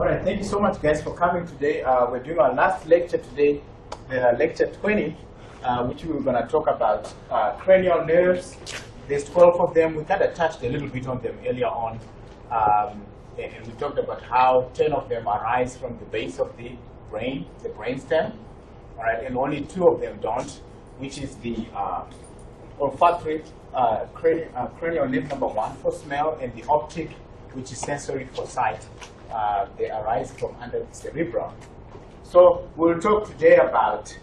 All right, thank you so much, guys, for coming today. We're doing our last lecture today, lecture 20, which we're going to talk about cranial nerves. There's 12 of them. We kind of touched a little bit on them earlier on, and we talked about how 10 of them arise from the base of the brainstem, all right, and only 2 of them don't, which is the olfactory cranial nerve number 1 for smell, and the optic, which is sensory for sight. They arise from under the cerebrum. So we'll talk today about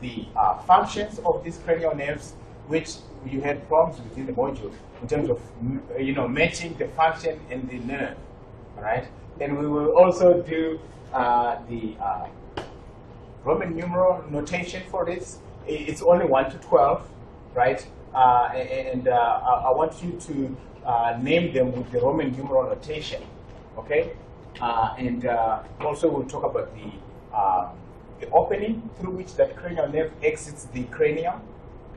the functions of these cranial nerves, which you had problems within the module in terms of matching the function and the nerve. All right, and we will also do the Roman numeral notation for this. It's only 1 to 12, right? I want you to name them with the Roman numeral notation, okay? Also we'll talk about the opening through which that cranial nerve exits the cranium,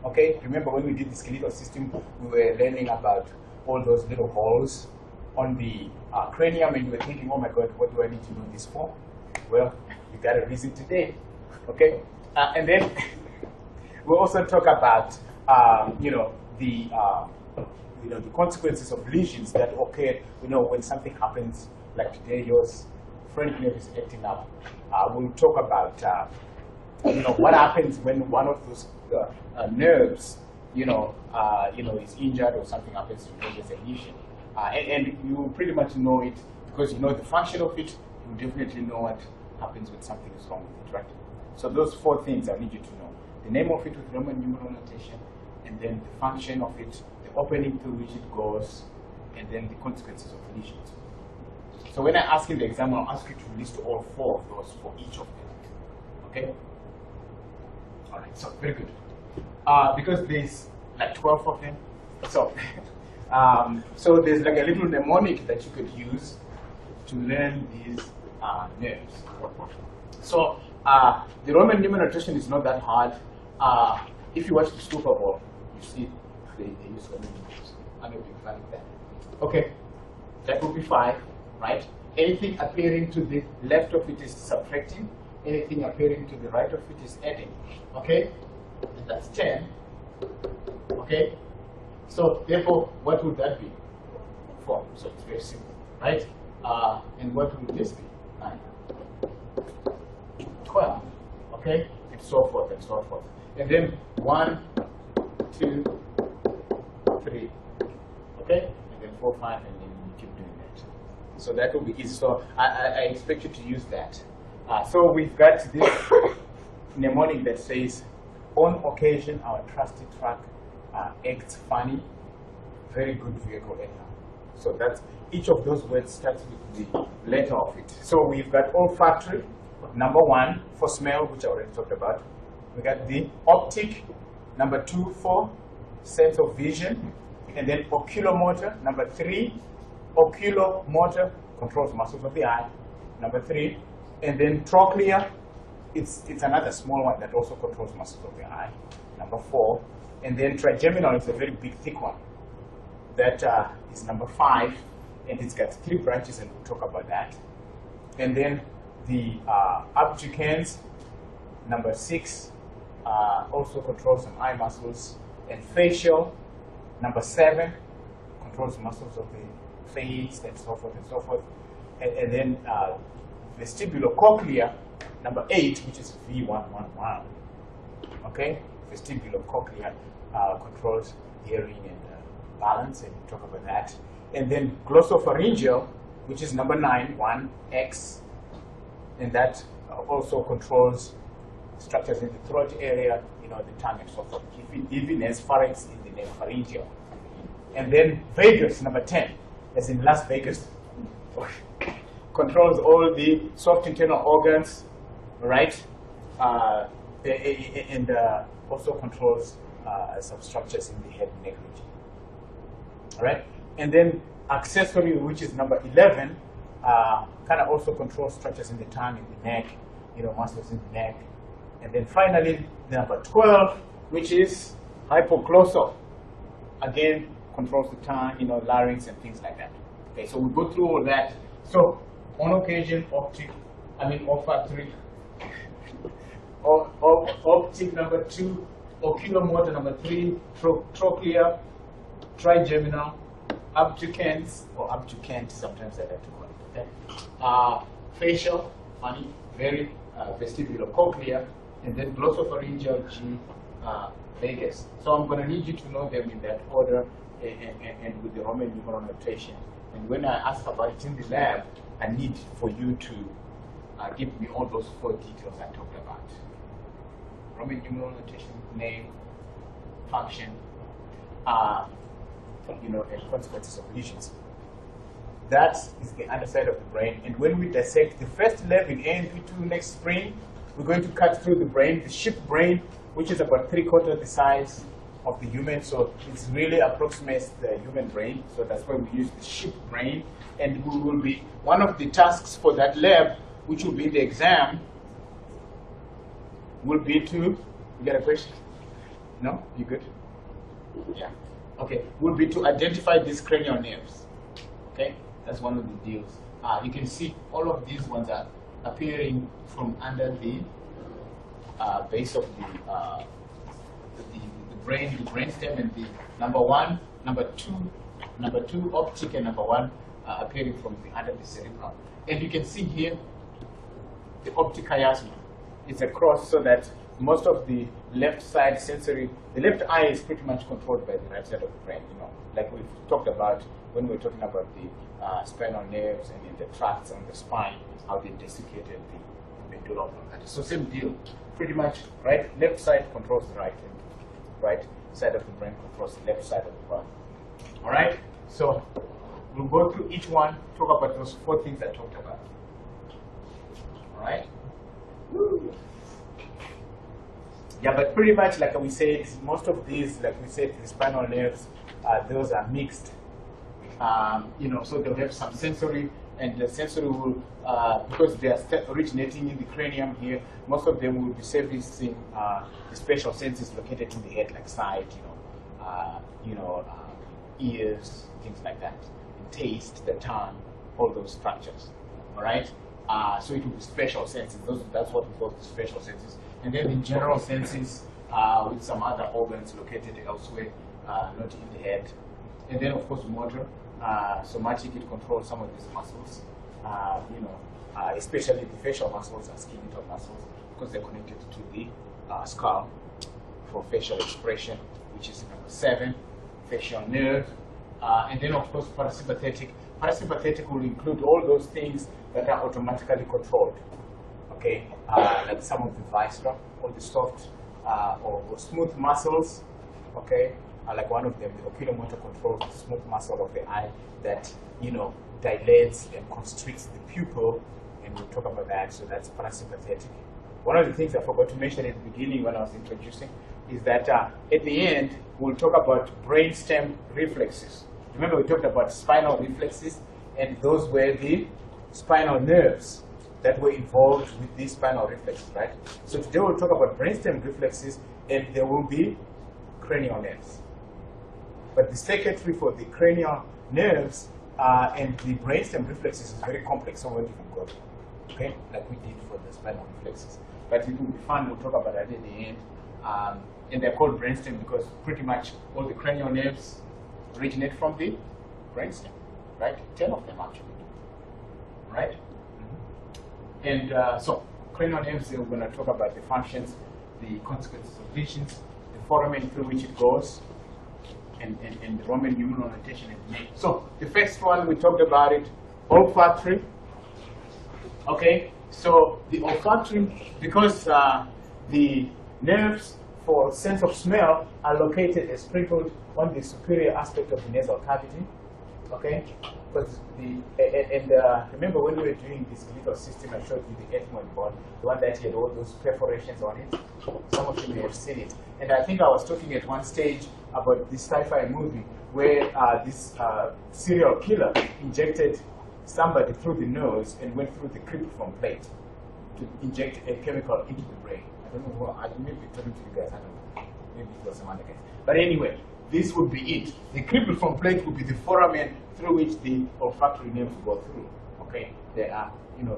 okay? Remember when we did the skeletal system, we were learning about all those little holes on the cranium, and you were thinking, oh my God, what do I need to know this for? Well, you got a reason today, okay? And then we'll also talk about the consequences of lesions that occur, when something happens, like today your phrenic nerve is acting up. We'll talk about what happens when one of those nerves is injured or something happens to there's a lesion. And you pretty much know it because you know the function of it. You definitely know what happens when something is wrong with it, right? So those 4 things I need you to know: the name of it with Roman numeral notation, and then the function of it, the opening through which it goes, and then the consequences of lesions. So when I ask in the exam, I'll ask you to list all 4 of those for each of them. Okay? All right, so very good. Because there's like 12 of them, so so there's like a little mnemonic that you could use to learn these nerves. So the Roman numeral notation is not that hard. If you watch the Super Bowl, you see they use Roman numerals. I'm a big fan of that. Okay, that would be 5, right? Anything appearing to the left of it is subtracting. Anything appearing to the right of it is adding. Okay, and that's 10. Okay, so therefore, what would that be? 4. So it's very simple, right? And what would this be? 9, 12. Okay, and so forth and so forth. And then 1, 2, 3. Okay, and then 4, 5, and then you keep doing that. So that will be easy. So I expect you to use that. So we've got this mnemonic that says, on occasion, our trusty truck acts funny. Very good vehicle anyhow. So that's each of those words starts with the letter of it. So we've got olfactory, number 1 for smell, which I already talked about. We got the optic, number 2 for sense of vision, and then oculomotor, number 3. Oculomotor controls muscles of the eye, number 3, and then trochlea. It's another small one that also controls muscles of the eye, number 4, and then trigeminal is a very big thick one. That is number 5, and it's got 3 branches, and we'll talk about that. And then the abducens, number 6, also controls some eye muscles, and facial, number 7, controls muscles of the face, and so forth and so forth. And then vestibulocochlear, number 8, which is V111. Okay, vestibulocochlear controls hearing and balance, and we'll talk about that. And then glossopharyngeal, which is number 9, 1X, and that also controls structures in the throat area, the tongue and so forth, even as pharynx in the name pharyngeal. And then vagus, number 10, as in Las Vegas, controls all the soft internal organs, right? And also controls some structures in the head and neck region. All right? And then accessory, which is number 11, kind of also controls structures in the tongue and the neck, muscles in the neck. And then finally, number 12, which is hypoglossal. Again, controls the tongue, larynx and things like that. Okay, so we'll go through all that. So on occasion, olfactory, optic number 2, oculomotor number 3, trochlear, trigeminal, abducens, or abducent, sometimes I like to call it. Okay? Facial, funny, very vestibulocochlear, and then glossopharyngeal, G, vagus. So I'm going to need you to know them in that order and with the Roman numeral notation. And when I ask about it in the lab, I need for you to give me all those 4 details I talked about. Roman numeral notation, name, function, and consequences of lesions. That is the underside of the brain. And when we dissect the first lab in ANP2 next spring, we're going to cut through the brain, the sheep brain, which is about 3/4 the size of the human. So it really approximates the human brain. So that's why we use the sheep brain. And we will be, one of the tasks for that lab, which will be the exam, will be to, you got a question? No? You good? Yeah. Okay. Will be to identify these cranial nerves. Okay? That's one of the deals. You can see all of these ones are appearing from under the base of the brain, the brainstem, and the number 1, number 2 optic, and number 1 appearing from under the cerebrum. And you can see here the optic chiasma. It's a cross, so that most of the left side sensory, the left eye is pretty much controlled by the right side of the brain. Like we've talked about when we were talking about the spinal nerves and in the tracts on the spine, how they desiccated the medulla oblongata. So same deal, pretty much, right? Left side controls the right, and right side of the brain controls the left side of the body. All right? So we'll go through each one, talk about those 4 things I talked about. All right? Woo. Yeah, but pretty much like we said, most of these, like we said, the spinal nerves, those are mixed. So they'll have some sensory, and the sensory will, because they are originating in the cranium here, most of them will be servicing the special senses located in the head, like sight, ears, things like that, and taste, the tongue, all those structures. All right. So it will be special senses. That's what we call the special senses. And then the general senses with some other organs located elsewhere, not in the head. And then, of course, motor. Somatic, it controls some of these muscles, especially the facial muscles and skeletal muscles, because they're connected to the skull for facial expression, which is number 7, facial nerve. And then, of course, parasympathetic. Parasympathetic will include all those things that are automatically controlled, okay? Like some of the viscera, or the soft or smooth muscles, okay? Like one of them, the oculomotor controls the smooth muscle of the eye that, dilates and constricts the pupil, and we'll talk about that, so that's parasympathetic. One of the things I forgot to mention at the beginning when I was introducing is that at the end, we'll talk about brainstem reflexes. Remember we talked about spinal reflexes, and those were the spinal nerves that were involved with these spinal reflexes, right? So today we'll talk about brainstem reflexes, and there will be cranial nerves. But the circuitry for the cranial nerves and the brainstem reflexes is very complex, somewhere different go, okay? Like we did for the spinal reflexes. But it will be fun, we'll talk about that at the end. And they're called brainstem because pretty much all the cranial nerves originate from the brainstem, right? 10 of them actually, right? And so cranial nerves, we're going to talk about the functions, the consequences of lesions, the foramen through which it goes, and the Roman numeral notation and name. So the first one, we talked about it, olfactory. Okay, so the olfactory, because the nerves for sense of smell are located and sprinkled on the superior aspect of the nasal cavity. Okay, because remember when we were doing the skeletal system, I showed you the ethmoid bone, the one that had all those perforations on it. Some of you may have seen it. And I think I was talking at one stage about this sci-fi movie where this serial killer injected somebody through the nose and went through the cribriform plate to inject a chemical into the brain. I don't know who, I may be talking to you guys, I don't know. Maybe it was some other guys. But anyway, this would be it. The cribriform plate would be the foramen through which the olfactory nerves go through. Okay, they are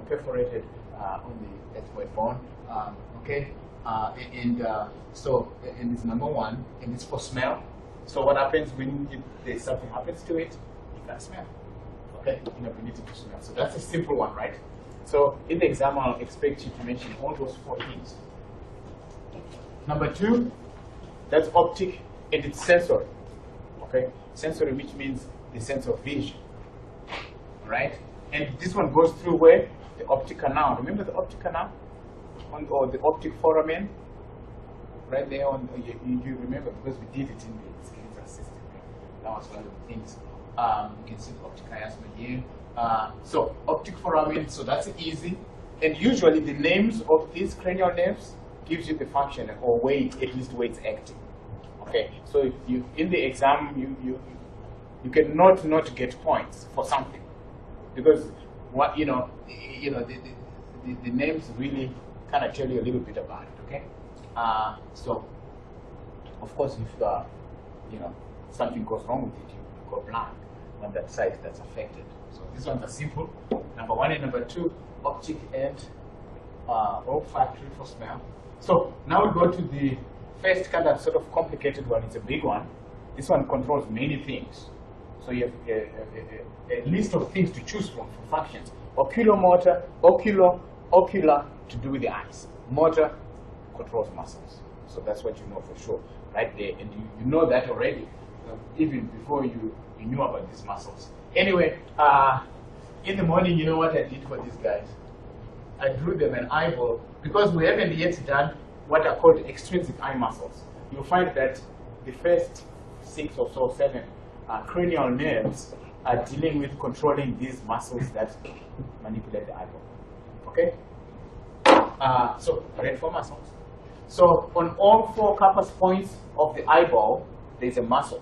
perforated on the ethmoid bone. Okay, so and it's number one, and it's for smell. So what happens when there's something happens to it? You can smell. Okay, inability to smell. So that's a simple one, right? So in the exam, I'll expect you to mention all those 4 things. Number 2, that's optic, and it's sensory. Okay, sensory, which means the sense of vision. Right? And this one goes through where? The optic canal. Remember the optic canal? Or the optic foramen? Right there on, you remember because we did it in the skeletal system. That was one of the things. You can see the optic chiasma here. So optic foramen, so that's easy. And usually the names of these cranial nerves gives you the function or way, at least where it's acting. Okay, so if you in the exam you cannot not get points for something because what the names really kind of tell you a little bit about it. Okay, so of course if something goes wrong with it, you go blank on that side that's affected. So these ones are simple. Number 1 and number 2, optic and olfactory for smell. So now we go to the first kind of sort of complicated one. It's a big one. This one controls many things. So you have a list of things to choose from for functions. Oculomotor, ocular to do with the eyes. Motor controls muscles. So that's what you know for sure, right there. And you know that already, even before you knew about these muscles. Anyway, in the morning, you know what I did for these guys? I drew them an eyeball because we haven't yet done what are called extrinsic eye muscles. You'll find that the first 6 or so, 7 cranial nerves are dealing with controlling these muscles that manipulate the eyeball. Okay? So, red 4 muscles. So, on all 4 compass points of the eyeball, there's a muscle.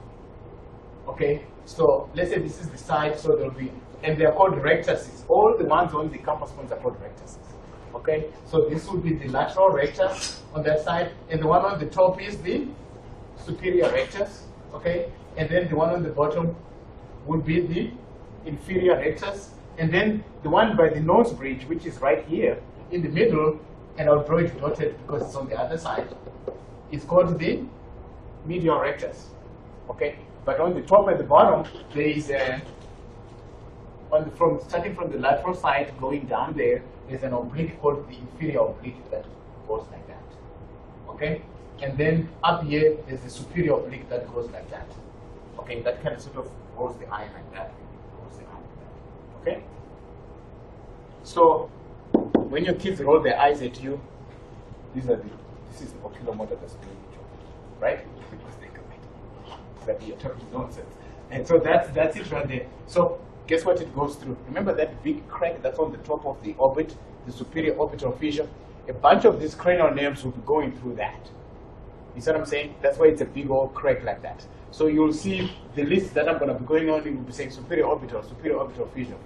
Okay? So, let's say this is the side, so there'll be, and they're called rectuses. All the ones on the compass points are called rectuses. Okay, so this would be the lateral rectus on that side, and the one on the top is the superior rectus. Okay, and then the one on the bottom would be the inferior rectus, and then the one by the nose bridge, which is right here in the middle, and I'll draw it dotted because it's on the other side, is called the medial rectus. Okay, but on the top and the bottom, there is a starting from the lateral side going down there's an oblique called the inferior oblique that goes like that. Okay? And then up here there's the superior oblique that goes like that. Okay, that kind of sort of holds the eye like that. Holds the eye like that. Okay? So when your kids roll their eyes at you, this is the oculomotor that's doing the job. Right? Because they commit that you're talking nonsense. And so that's it right there. So guess what it goes through? Remember that big crack that's on the top of the orbit, the superior orbital fissure? A bunch of these cranial nerves will be going through that. You see what I'm saying? That's why it's a big old crack like that. So you'll see the list that I'm going to be going on, it will be saying superior orbital fissure,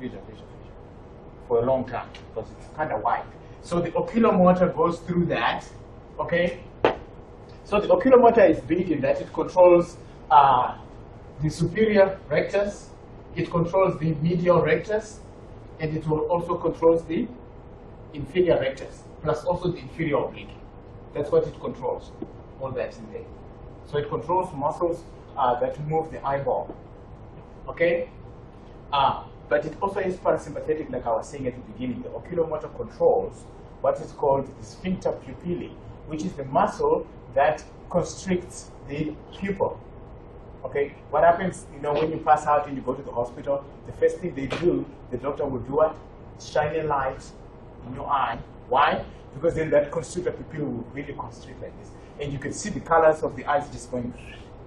for a long time, because it's kind of wide. So the oculomotor goes through that, okay? So the oculomotor is big in that it controls the superior rectus, it controls the medial rectus, and it will also controls the inferior rectus, plus also the inferior oblique. That's what it controls, all that's in there. So it controls muscles that move the eyeball, okay? But it also is parasympathetic, like I was saying at the beginning. The oculomotor controls what is called the sphincter pupillae, which is the muscle that constricts the pupil. Okay, what happens, when you pass out and you go to the hospital, the first thing they do, the doctor will do what? Shine a light in your eye. Why? Because then that constrictor pupil will really constrict like this. And you can see the colors of the eyes just going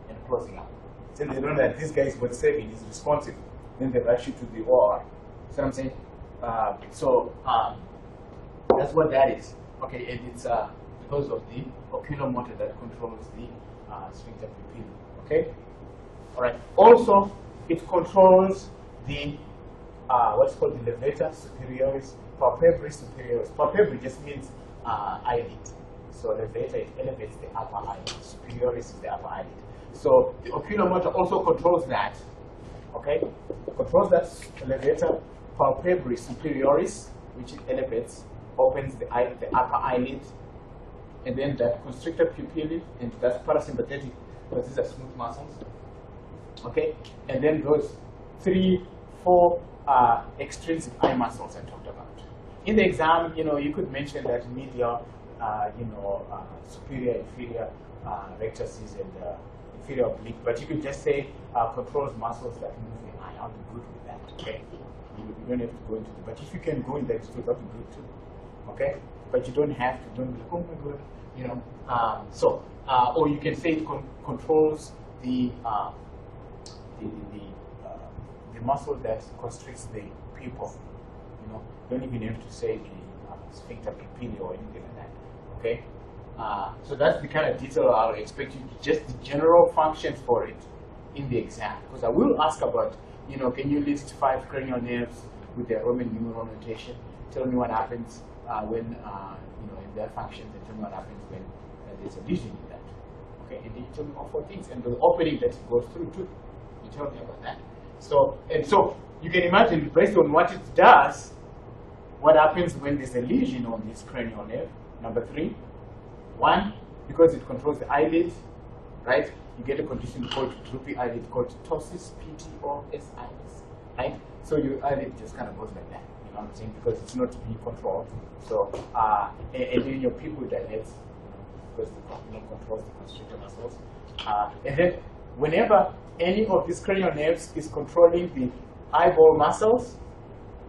and closing up. Then they know that this guy is worth saving, he's responsive. Then they rush you to the OR. See what I'm saying? That's what that is. Okay, and it's because of the oculomotor that controls the sphincter pupillae. Okay? All right. Also, it controls the what's called the levator superioris, palpebris superioris. Palpebris just means eyelid. So levator, it elevates the upper eyelid. Superioris is the upper eyelid. So the oculomotor also controls that. Okay, controls that levator, palpebrae superioris, which elevates, opens the upper eyelid, and then that constrictor pupillae, and that's parasympathetic, because these are smooth muscles. Okay, and then those 3, 4 extrinsic eye muscles I talked about. In the exam, you could mention that medial, superior, inferior rectuses and inferior oblique, but you could just say controls muscles that move the eye. I'll be good with that. Okay, you don't have to go into it, but if you can go in that, that'll be good too. Okay, but you don't have to. Don't be like, oh my god, or you can say it controls the muscle that constricts the pupil. Don't even have to say the sphincter pupillae or anything like that. Okay, so that's the kind of detail I'll expect you to, just the general functions for it in the exam, because I will ask about, can you list 5 cranial nerves with their Roman numeral notation? Tell me what happens when in their functions, and tell me what happens when there's a lesion in that. Okay, and then you tell me all 4 things, and the opening that it goes through too. You tell me about that. So you can imagine, based on what it does, what happens when there's a lesion on this cranial nerve. Number 3, 1, because it controls the eyelid, right? You get a condition called droopy eyelid called ptosis, P-T-O-S-I-S, right? So your eyelid just kind of goes like that, you know what I'm saying? Because it's not being controlled. So, and then your pupil dilates, because it controls the constrictor muscles. And then whenever any of these cranial nerves is controlling the eyeball muscles,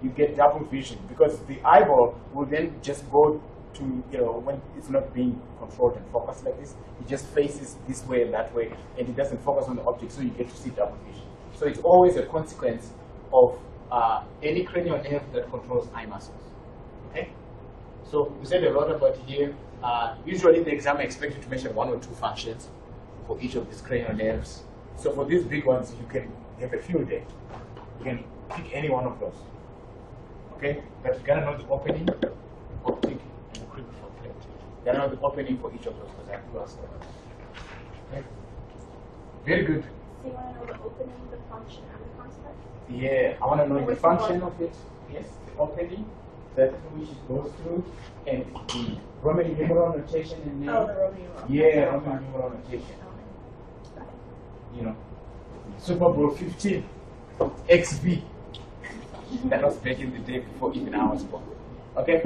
you get double vision, because the eyeball will then just go to, when it's not being controlled and focused like this, it just faces this way and that way, and it doesn't focus on the object, so you get to see double vision. So it's always a consequence of any cranial nerve that controls eye muscles. Okay? So we said a lot about here. Usually in the exam I expect you to mention 1 or 2 functions for each of these cranial nerves. So for these big ones, you can have a field day. You can pick any one of those. Okay? But you gotta know the opening, optic, and the cribriform plate. You gotta know the opening for each of those, because I have to ask about that. Okay? Very good. So you want to know the opening, the function, and the construct? Yeah, I want to know the function of it. Yes, the opening, that which it goes through, and the Roman numeral notation in there. Oh, the Roman numeral. Yeah, Roman numeral notation. Super Bowl 15, XV. That was back in the day before even I was born. Okay?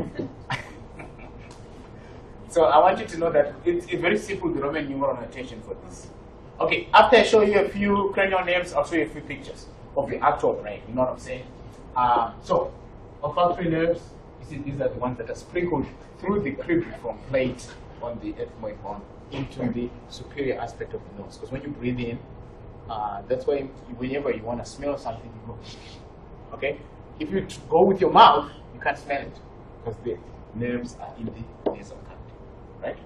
So I want you to know that it's very simple, the Roman numeral notation for this. Okay, after I show you a few cranial nerves, I'll show you a few pictures of the actual brain. You know what I'm saying? So, olfactory nerves, you see these are the ones that are sprinkled through the cribriform plate on the ethmoid bone into the superior aspect of the nose. Because when you breathe in, that's why whenever you want to smell something, you go. Okay? If you go with your mouth, you can't smell it, because the nerves are in the nasal cavity, right?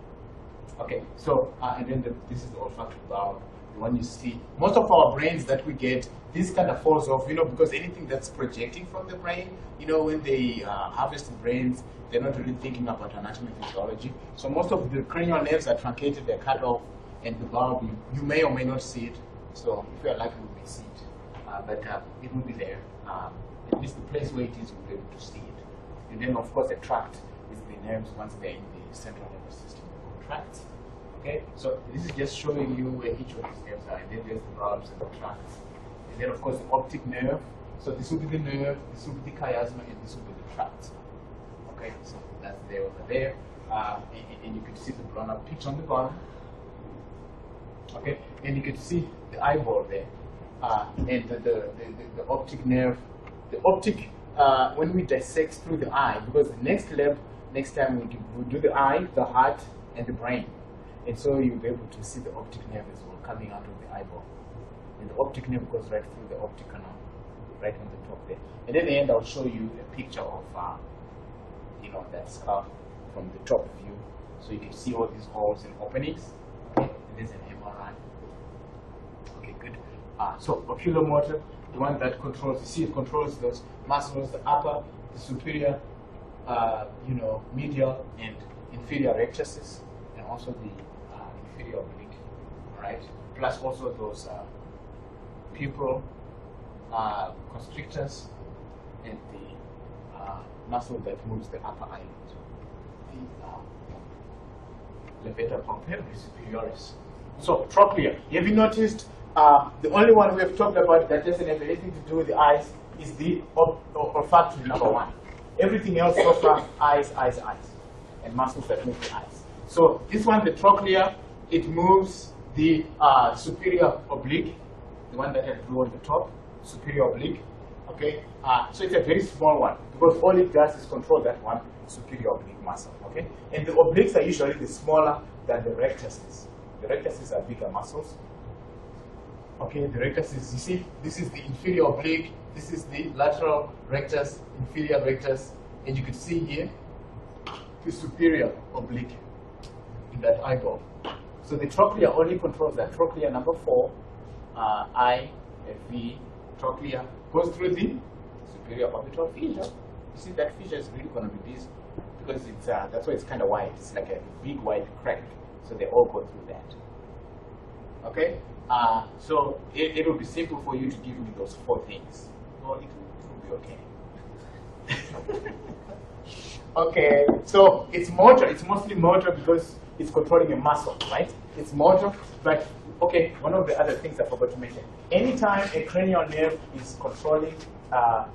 Okay, so, and then this is the olfactory bulb, the one you see. Most of our brains that we get, this kind of falls off, because anything that's projecting from the brain, when they harvest the brains, they're not really thinking about anatomy and physiology. So most of the cranial nerves are truncated, they're cut off, and the bulb, you may or may not see it. So if you're lucky, you may see it. But it will be there. At least the place where it is, you'll be able to see it. And then, of course, the tract is the nerves once they're in the central nervous system, the tracts. Okay, so this is just showing you where each of these nerves are, and then there's the bulbs and the tracts. And then, of course, the optic nerve. So this will be the nerve, this will be the chiasma, and this will be the tract. Okay, so that's there over there. And you can see the blown up pitch on the bottom. Okay, and you can see the eyeball there. And the optic nerve. The optic, when we dissect through the eye, because the next time we'll do the eye, the heart, and the brain. And so you'll be able to see the optic nerve as well coming out of the eyeball. And the optic nerve goes right through the optic canal, right on the top there. And at the end, I'll show you a picture of, that skull from the top view. So you can see all these holes and openings. Okay, and there's an MRI. Okay, good. So oculomotor, the one that controls, you see it controls those muscles, the upper, the superior, medial and inferior rectuses, and also the inferior oblique, right? Plus also those pupil constrictors and the muscle that moves the upper eyelid, the levator palpebrae superioris. So trochlea. Have you noticed the only one we have talked about that doesn't have anything to do with the eyes is the olfactory number 1. Everything else so far, eyes, and muscles that move the eyes. So this one, the trochlea, it moves the superior oblique, the one that I drew on the top, superior oblique. Okay, so it's a very small one because all it does is control that one superior oblique muscle. Okay, and the obliques are usually the smaller than the rectuses. The rectuses are bigger muscles. Okay, the rectus is, you see, this is the inferior oblique, this is the lateral rectus, inferior rectus, and you can see here the superior oblique in that eyeball. So the trochlea only controls that. Trochlea number 4, I, V, trochlea goes through the superior orbital fissure. You see that fissure is really going to be this because it's that's why it's kind of wide. It's like a big wide crack. So they all go through that. Okay. So it will be simple for you to give me those 4 things. No, it will be okay. Okay, so it's motor. It's mostly motor because it's controlling a muscle, right? It's motor, but okay, one of the other things I forgot to mention. Anytime a cranial nerve is controlling a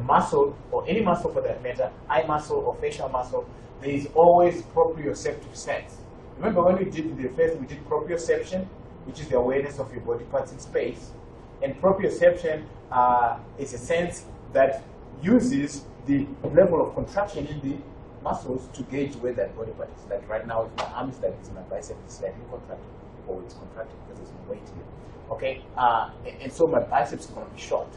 muscle, or any muscle for that matter, eye muscle or facial muscle, there is always proprioceptive sense. Remember when we did the first, we did proprioception, which is the awareness of your body parts in space. And proprioception is a sense that uses the level of contraction in the muscles to gauge where that body part is. Like right now, if my arm is like this, my bicep is slightly contracted, or it's contracted because there's no weight here. Okay, and so my biceps is going to be short.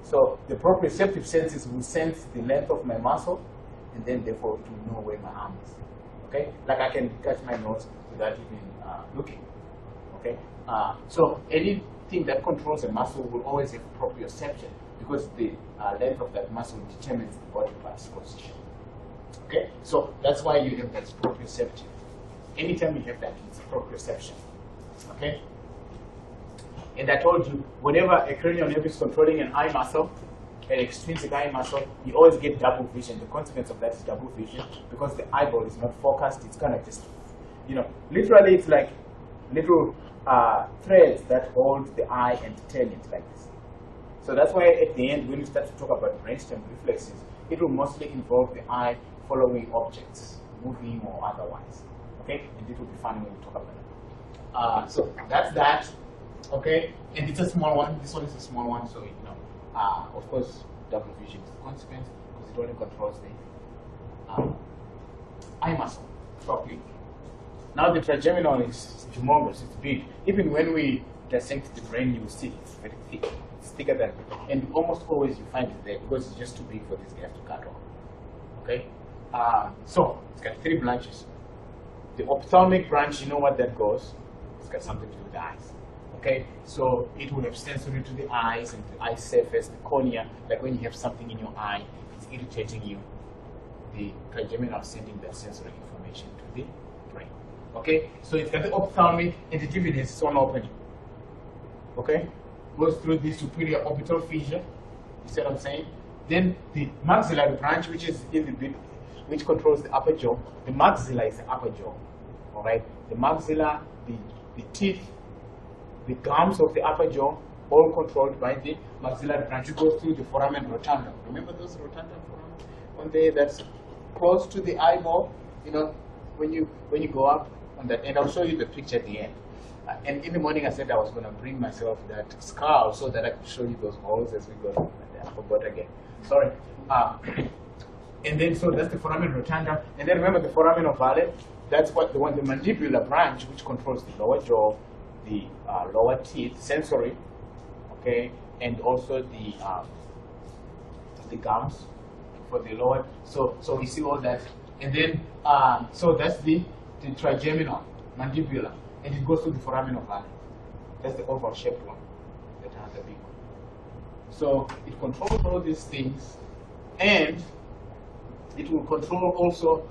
So the proprioceptive senses will sense the length of my muscle, and then therefore it will know where my arm is. Okay, like I can catch my nose without even looking. Okay, so anything that controls a muscle will always have proprioception because the length of that muscle determines the body part's position. Okay, so that's why you have that proprioceptive. Anytime you have that, it's proprioception. Okay, and I told you, whenever a cranial nerve is controlling an eye muscle, an extrinsic eye muscle, you always get double vision. The consequence of that is double vision because the eyeball is not focused. It's kind of just, you know, literally it's like little threads that hold the eye and turn it like this. So that's why at the end, when you start to talk about brainstem reflexes, it will mostly involve the eye following objects, moving or otherwise. Okay, and it will be fun when we talk about it. So that's that. Okay, and it's a small one. This one is a small one, so you know, of course, double vision is the consequence because it only controls the eye muscle properly. Now the trigeminal is humongous, it's big. Even when we dissect the brain, you will see it's very thick. It's thicker than, and almost always you find it there because it's just too big for these guys to cut off. Okay? So it's got 3 branches. The ophthalmic branch, you know what that goes? It's got something to do with the eyes. Okay? So it will have sensory to the eyes and the eye surface, the cornea, like when you have something in your eye, it's irritating you. The trigeminal is sending that sensory information to the brain. Okay, so it's got the ophthalmic and it even has its own opening. Okay, goes through the superior orbital fissure. You see what I'm saying? Then the maxillary branch, which is in the bit, which controls the upper jaw. The maxilla is the upper jaw. All right, the maxilla, the teeth, the gums of the upper jaw, all controlled by the maxillary branch. It goes through the foramen rotundum. Remember those rotunda foramen? One day that's close to the eyeball. You know, when you go up on that, and I'll show you the picture at the end. And in the morning I said I was going to bring myself that scarf so that I could show you those holes as we go. I forgot again. Sorry. And then so that's the foramen rotundum. And then remember the foramen ovale. That's what the mandibular branch, which controls the lower jaw, the lower teeth, sensory, okay, and also the gums for the lower. So we see all that. And then so that's the trigeminal, mandibular, and it goes to the foramen ovale. That's the oval shaped one that has a big one. So it controls all these things, and it will control also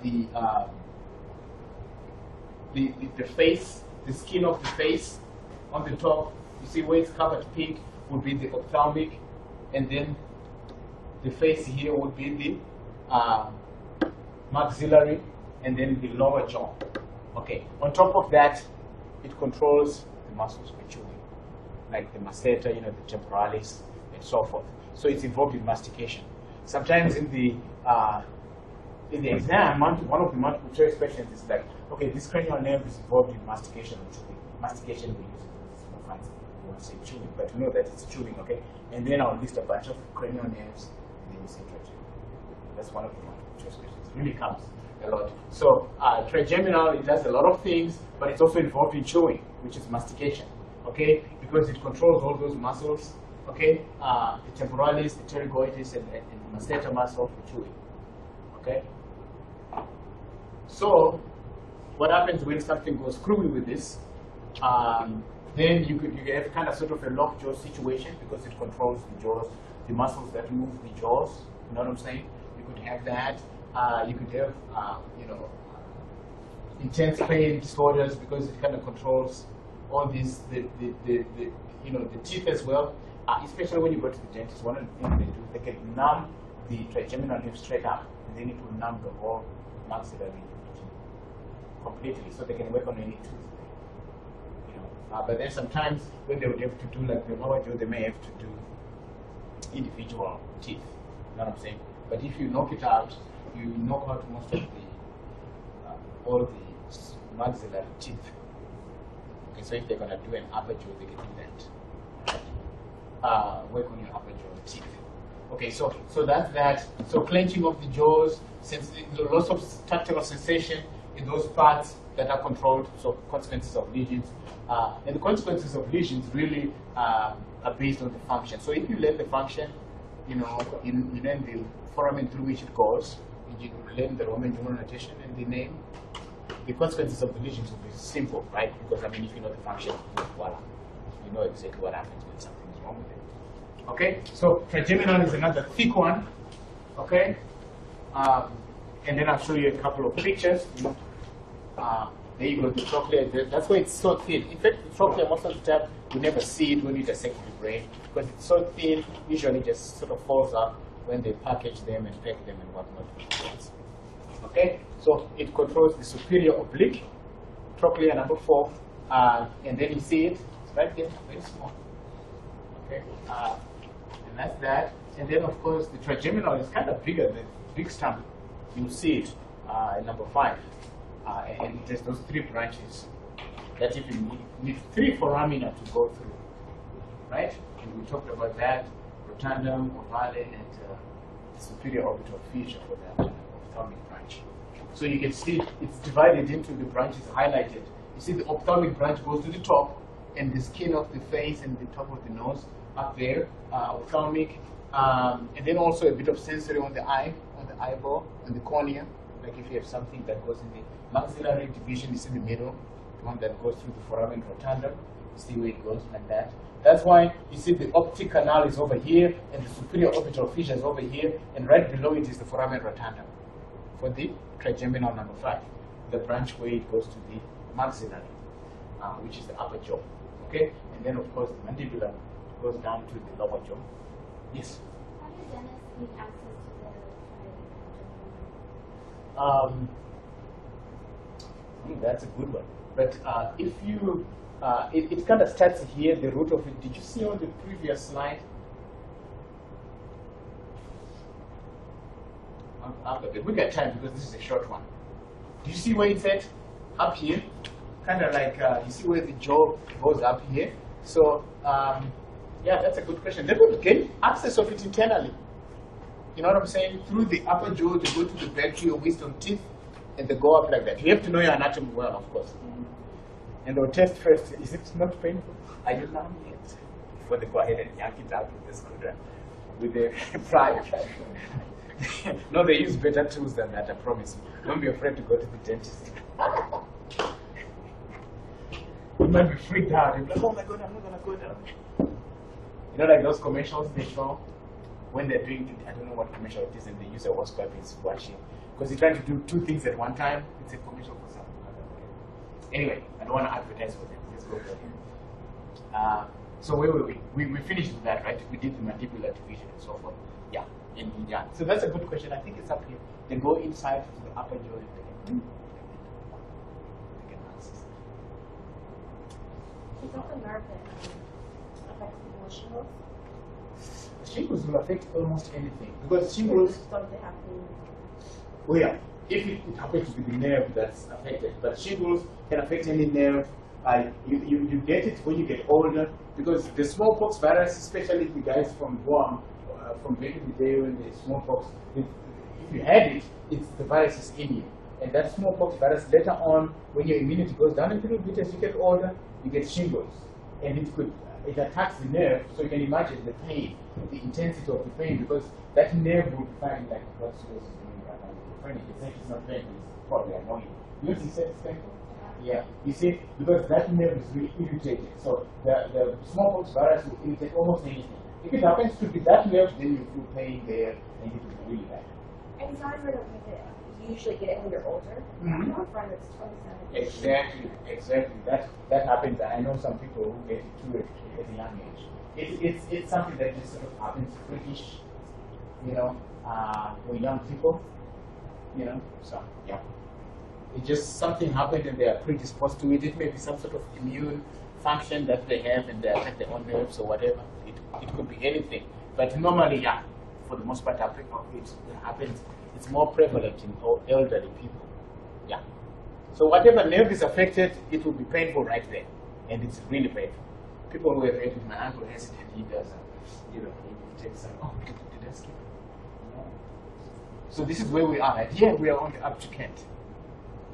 the face, the skin of the face on the top. You see where it's covered pink would be the ophthalmic, and then the face here would be the maxillary, and then the lower jaw. Okay. On top of that, it controls the muscles for chewing, like the masseter, the temporalis, and so forth. So it's involved in mastication. Sometimes in the exam, one of the multiple choice questions is like, okay, this cranial nerve is involved in mastication and chewing. Mastication we use it as more fancy. We want to say chewing, but you know that it's chewing, okay? And then I'll list a bunch of cranial nerves, and then you say trigeminal. That's one of the multiple choice questions. It really counts a lot. So trigeminal, it does a lot of things, but it's also involved in chewing, which is mastication, okay? Because it controls all those muscles, okay? The temporalis, the pterygoides, and the masseter muscle for chewing, okay? So what happens when something goes screwy with this? Then you have kind of sort of a lockjaw situation because it controls the jaws, the muscles that move the jaws. You know what I'm saying? You could have that. You could have, intense pain disorders because it kind of controls all these, the teeth as well. Especially when you go to the dentist, one of the things they do, they can numb the trigeminal nerve straight up, and then it will numb the whole maxillary completely, so they can work on any tooth. But then sometimes when they would have to do like the lower jaw, they may have to do individual teeth. You know what I'm saying? But if you knock it out, you knock out most of the all the maxillary teeth. Okay, so if they're gonna do an upper jaw, they can do that. Work on your upper jaw teeth. Okay, so that's that. So clenching of the jaws, since lots of tactile sensation in those parts that are controlled, so consequences of lesions. And the consequences of lesions really are based on the function. So if you learn the function, you learn the foramen through which it goes, you learn the Roman numeral notation and the name, the consequences of the lesions will be simple, right? Because if you know the function, voila, you know exactly what happens when something is wrong with it. Okay, so trigeminal is another thick one. Okay, and then I'll show you a couple of pictures. There you go, the trochlea. That's why it's so thin. In fact, the trochlea, most of the time, you never see it when you dissect the brain because it's so thin. Usually, just sort of falls up when they package them and pack them and whatnot. Okay, so it controls the superior oblique, trochlea number 4, and then you see it. It's right there, very small. Okay, and that's that. And then, of course, the trigeminal is kind of bigger than big stump. You see it in number 5. And it has those 3 branches that if you need 3 foramina to go through, right? And we talked about that, rotundum, ovale, and the superior orbital fissure for that ophthalmic branch. So you can see it's divided into the branches highlighted. You see the ophthalmic branch goes to the top, and the skin of the face and the top of the nose up there, ophthalmic, and then also a bit of sensory on the eye, on the eyeball, on the cornea. Like if you have something that goes in the maxillary division, you see the middle, the one that goes through the foramen rotundum, you see where it goes like that. That's why you see the optic canal is over here, and the superior orbital fissure is over here, and right below it is the foramen rotundum for the trigeminal number 5, the branch where it goes to the maxillary, which is the upper jaw. Okay, and then of course the mandibular goes down to the lower jaw. Yes. How do dentists need access to the That's a good one. But if you, it kind of starts here, the root of it. Did you see on the previous slide? We got time because this is a short one. Do you see where it's at? Up here? Kind of like, you see where the jaw goes up here? So, yeah, that's a good question. They would get access of it internally. You know what I'm saying? Through the upper jaw, they go to the back to your wisdom teeth, and they go up like that. You have to know your anatomy well, of course. And they'll test first. Is it not painful? Are you numb yet? Before they go ahead and yank it out with the screwdriver, with the pliers. No, they use better tools than that, I promise you. Don't be afraid to go to the dentist. You might be freaked out. You're like, oh my God, I'm not going to go there. You know, like those commercials they show when they're doing, I don't know what commercial it is, and they use a wasp is watching. Because they're trying to do 2 things at one time. It's a commercial for something. Anyway, I don't want to advertise for them. Let's go for them. So where were we? We finished with that, right? We did the mandibular division and so forth. Yeah. Yeah. So that's a good question. I think it's up here. They go inside to the upper jaw and they can access. It's not the nerve that affects the shingles. Shingles will affect almost anything because shingles. Don't they have to? Well, yeah, if it happens to be the nerve that's affected, but shingles can affect any nerve. You get it when you get older because the smallpox virus, especially the guys from Guam, from back in the day when the smallpox, if you had it, the virus is in you. And that smallpox virus later on, when your immunity goes down a little bit as you get older, you get shingles. And it attacks the nerve, so you can imagine the pain, the intensity of the pain, because that nerve will find like what Suez is doing right now. Funny, it's not pain, it's probably annoying. You see it's painful? Yeah, you see, because that nerve is really irritated. So the smallpox virus will irritate almost anything. If it happens to be that nerve, then you feel pain there, and it will be really bad. And it's not as if you usually get it when you're older. I have a friend that's 27. Exactly. That happens. I know some people who get it too at a young age. It's something that just sort of happens freakish, for young people, So yeah. It's just something happened and they are predisposed to it. It may be some sort of immune function that they have and they attack their own nerves or whatever. It could be anything. But normally, yeah, for the most part, it happens. It's more prevalent in elderly people. Yeah. So whatever nerve is affected, it will be painful right there. And it's really painful. People who have had it, my uncle has it and he does, he takes some, did I skip? No. So this is where we are. And here we are on the abducent.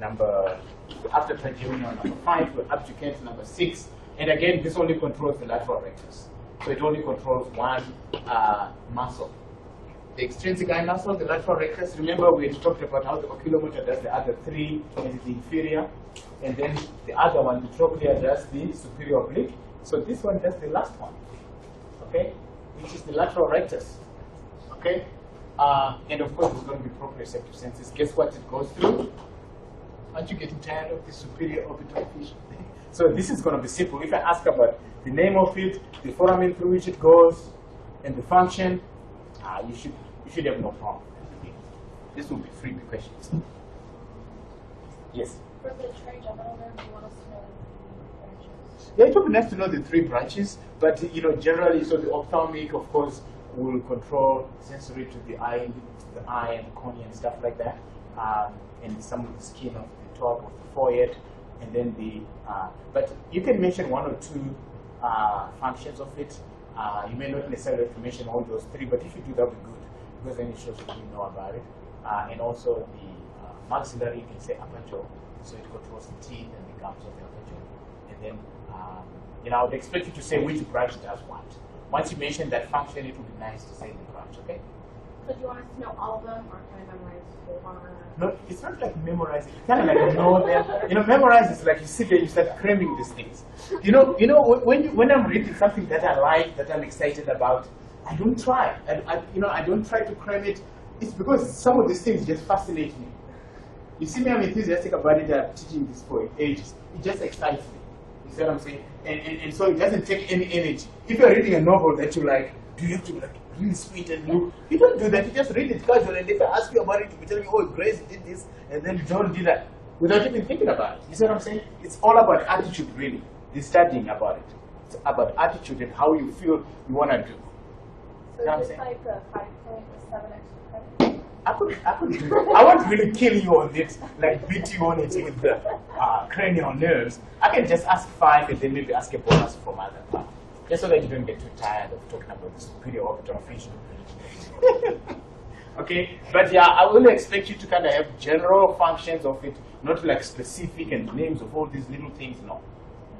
After trigeminal, number 5, we're abducent, number 6. And again, this only controls the lateral rectus. So it only controls one muscle. The extrinsic eye muscle, the lateral rectus, remember we had talked about how the oculomotor does the other 3 and the inferior. And then the other one, the trochlea, does the superior oblique. So this one does the last one, okay? Which is the lateral rectus, okay? And of course, there's going to be proprioceptive senses. Guess what it goes through? Aren't you getting tired of the superior orbital fissure? So this is going to be simple. If I ask about the name of it, the foramen through which it goes, and the function, you should have no problem. This will be 3 questions. Yes? For the trigeminal nerve, you want us to know the branches? Yeah, it would be nice to know the 3 branches, but generally, so the ophthalmic, of course, will control sensory to the eye and cornea and stuff like that, and some of the skin of the top of the forehead, and then but you can mention 1 or 2 functions of it. You may not necessarily have to mention all those 3, but if you do, that would be good, because then it shows that you know about it. And also the maxillary, you can say upper jaw, so it controls the teeth and the gums of the upper jaw. And then, I would expect you to say which branch does what. Once you mention that function, it would be nice to say the branch, okay? So do you want us to know all of them, or can I memorize one? No, it's not like memorizing. It's kind of like know them. Memorize is like you sit there, you start cramming these things. When I'm reading something that I like, that I'm excited about, I don't try. I don't try to cram it. It's because some of these things just fascinate me. You see me, I'm enthusiastic about it. I'm teaching this for ages. It just excites me. You see what I'm saying? And so it doesn't take any energy. If you're reading a novel that you like, do you have to really sweet and look? You don't do that. You just read it casually. And if I ask you about it, you will tell me, oh, Grace did this, and then John did that, without even thinking about it. You see what I'm saying? It's all about attitude, really. The studying about it. It's about attitude and how you feel you want to do. So just like a 5 point with 7 extra credits? I could do that. I won't really kill you on it, like beat you on it with the cranial nerves. I can just ask 5 and then maybe ask a bonus from other part. Just so that you don't get too tired of talking about the superior orbital fissure. Okay, but yeah, I will expect you to kind of have general functions of it, not like specific and names of all these little things, no.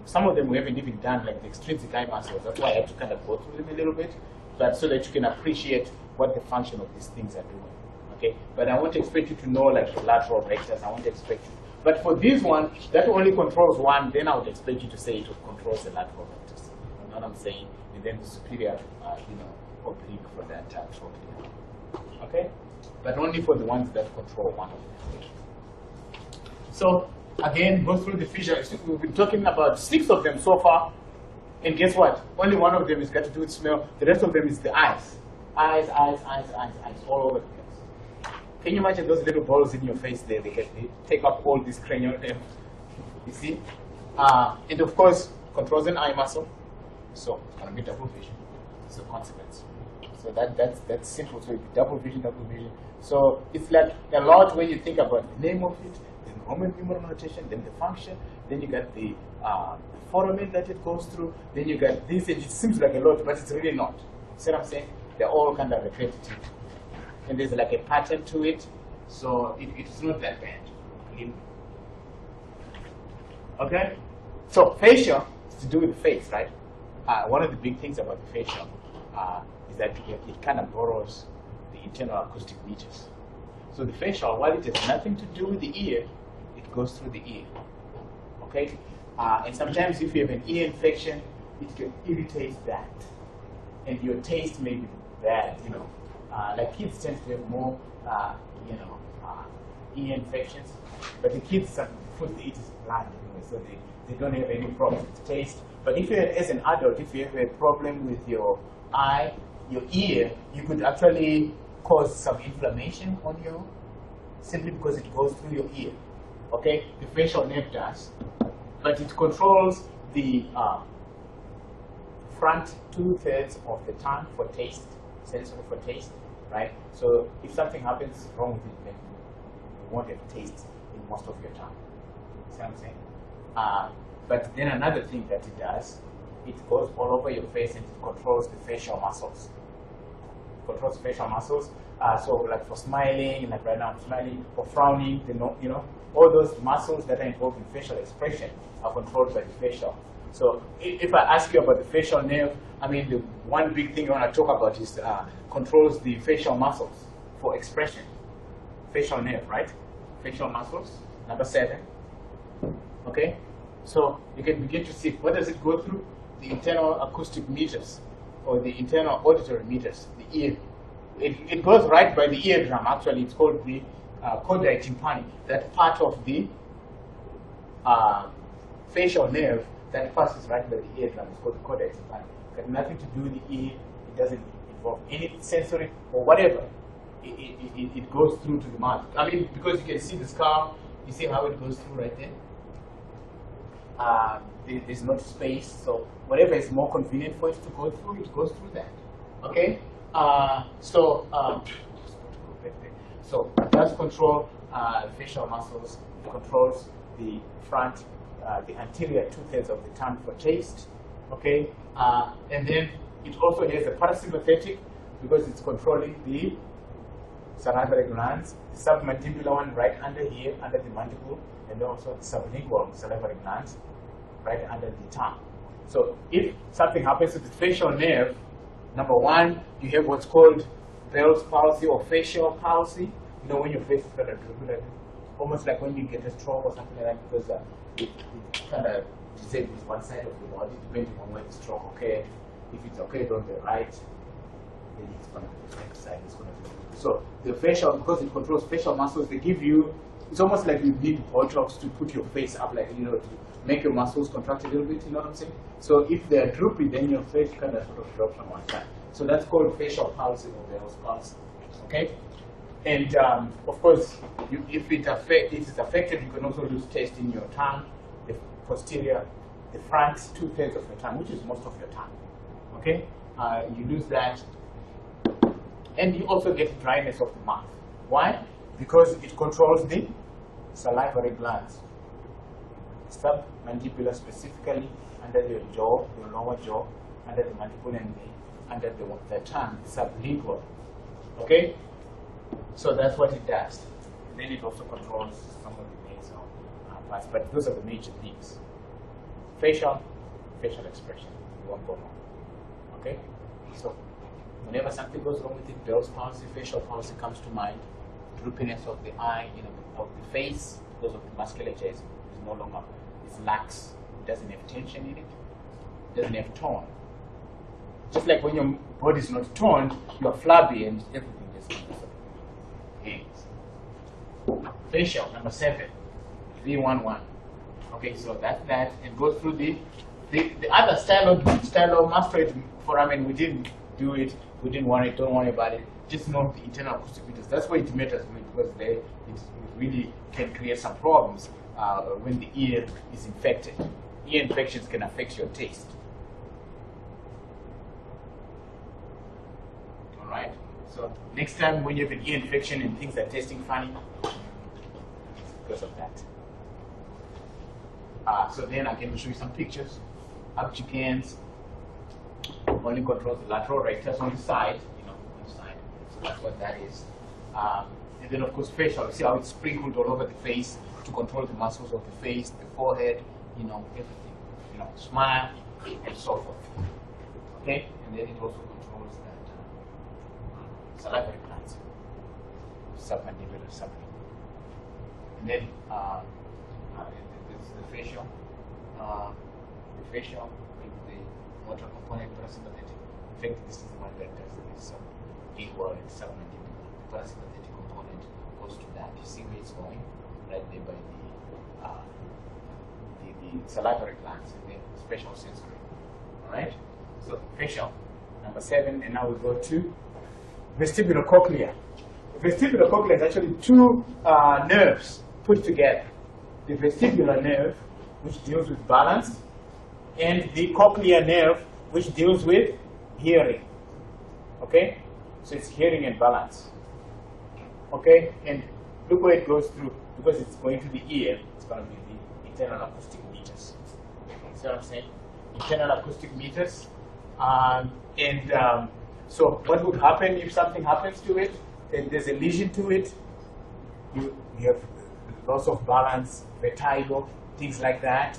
Some of them we haven't even done, like the extrinsic eye muscles. That's why I have to kind of go through them a little bit, but so that you can appreciate what the function of these things are doing. Okay, but I won't expect you to know like the lateral rectus. I won't expect you. But for this one, that only controls 1. Then I would expect you to say it controls the lateral rectus. You know what I'm saying? And then the superior, oblique for that trochlea. Okay, but only for the ones that control 1 of them. So again, go through the fissure. We've been talking about 6 of them so far, and guess what? Only 1 of them is got to do with smell. The rest of them is the eyes. eyes, all over the place. Can you imagine those little balls in your face there? They take up all this cranial nerve. You see? And of course, controls an eye muscle. So it's going to be double vision. It's a consequence. So that's simple. So it's double vision, double vision. So it's like a lot when you think about the name of it, then Roman numeral notation, then the function, then you got the foramen that it goes through, then you got this. It seems like a lot, but it's really not. See what I'm saying? They're all kind of repetitive. And there's like a pattern to it. So it's not that bad. Okay? So facial is to do with the face, right? One of the big things about the facial is that it kind of borrows the internal acoustic meters. So the facial, while it has nothing to do with the ear, it goes through the ear. Okay? And sometimes if you have an ear infection, it can irritate that. And your taste may be bad, you know. Like kids tend to have more, ear infections. But the kids, the food they eat is bland anyway, so they don't have any problem with taste. But if you, as an adult, if you have a problem with your eye, your ear, you could actually cause some inflammation on you simply because it goes through your ear. Okay, the facial nerve does, but it controls the front 2/3 of the tongue for taste, sensory for taste, right? So if something happens wrong with it, then you won't have taste in most of your tongue. See what I'm saying? But then another thing that it does, it goes all over your face and it controls the facial muscles. It controls facial muscles. So like for smiling, like right now I'm smiling, or frowning, all those muscles that are involved in facial expression are controlled by the facial. So if I ask you about the facial nerve, I mean the one big thing I want to talk about is controls the facial muscles for expression. Facial nerve, right? Facial muscles, number 7. Okay? So you can begin to see what does it go through? The internal acoustic meters or the internal auditory meters, the ear. It goes right by the eardrum. Actually, it's called the chordae tympani. That part of the facial nerve that passes right by the eardrum is called the chordae tympani. It's got nothing to do with the ear. It doesn't involve any sensory or whatever. It goes through to the mouth. I mean, because you can see the skull, you see how it goes through right there? There's not space, so whatever is more convenient for it to go through, it goes through that. Okay? So it does control facial muscles. It controls the front, the anterior 2/3 of the tongue for taste. Okay? And then it also has a parasympathetic because it's controlling the salivary glands, the submandibular one right under here, under the mandible, and also the sublingual salivary glands right under the tongue. So if something happens to the facial nerve, number 1, you have what's called Bell's palsy or facial palsy. You know, when your face is kind of almost like when you get a stroke or something like that, because it kind of disables one side of the body depending on where the stroke occurred. If it's occurred on the right, then it's going to be the left side. It's going to be. So the facial, because it controls facial muscles, they give you. It's almost like you need Botox to put your face up, like to make your muscles contract a little bit. You know what I'm saying? So if they're droopy, then your face kind of sort of drops on one side. So that's called facial palsy or Bell's palsy. Okay. And of course, if it is affected, you can also lose taste in your tongue, the posterior, the front 2/3 of your tongue, which is most of your tongue. Okay, you lose that, and you also get dryness of the mouth. Why? Because it controls the salivary glands, submandibular specifically under your jaw, your lower jaw, under the mandible and under the tongue, sublingual. Okay. So that's what it does. And then it also controls some of the nasal parts, but those are the major things. Facial expression, you won't go wrong. Okay? So whenever something goes wrong with it, Bell's palsy, facial palsy comes to mind. Droopiness of the eye, of the face, because of the musculature is no longer, it's lax. It doesn't have tension in it. It doesn't have tone. Just like when your body is not toned, you are flabby and everything just hangs. Facial, number 7, 311. Okay, so that's that. It goes through the other stylomastoid foramen. We didn't do it We didn't want it, don't worry about it. Just know the internal acoustic meters. That's why it matters because it really can create some problems when the ear is infected. Ear infections can affect your taste. All right. So next time when you have an ear infection and things are tasting funny, it's because of that. So then I can show you some pictures. Abducens only controls the lateral rectus on the side, on the side. So that's what that is. And then of course facial. See how it's sprinkled all over the face to control the muscles of the face, the forehead, everything. Smile and so forth. Okay, and then it also controls that salivary glands, submandibular subline. And then this is the facial. The facial with the motor component, parasympathetic. In fact, this is the one that does this lingual and submandibular. The parasympathetic component goes to that. You see where it's going? Right there by the salivary glands and the special sensory. Alright? So facial, number 7, and now we go to vestibulocochlear. Vestibulocochlear is actually two nerves put together. The vestibular nerve, which deals with balance, and the cochlear nerve, which deals with hearing. Okay? So it's hearing and balance. Okay? And look where it goes through. Because it's going to the ear, it's going to be the internal acoustic meters. See what I'm saying? Internal acoustic meters. So what would happen if something happens to it, and there's a lesion to it, you have loss of balance, vertigo, things like that.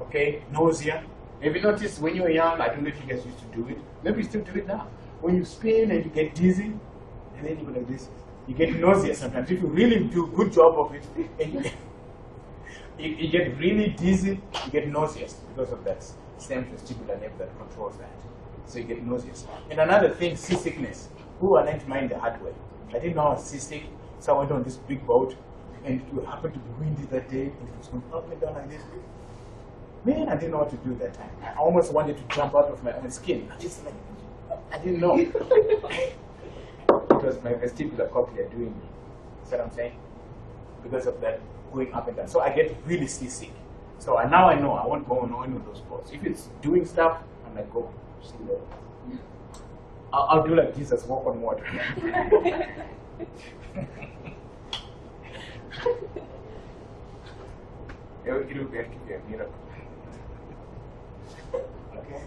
Okay, nausea. Have you noticed when you were young, I don't know if you guys used to do it, maybe you still do it now. When you spin and you get dizzy, and then you go like this, you get nausea sometimes. If you really do a good job of it, and you get really dizzy, you get nauseous because of that same vestibular nerve that controls that. So you get nauseous. And another thing, seasickness. Who I learned mine the hard way. I didn't know I was seasick, so I went on this big boat, and it happened to be windy that day, and it was going up and down like this. Man, I didn't know what to do that time. I almost wanted to jump out of my own skin. I didn't know. It was my vestibular cochlear doing me. See what I'm saying? Because of that going up and down. So I get really seasick. So now I know I won't go on any of those boats. If it's doing stuff, I'm like, go. See you later. I'll do like Jesus, walk on water. It'll be a miracle. Okay?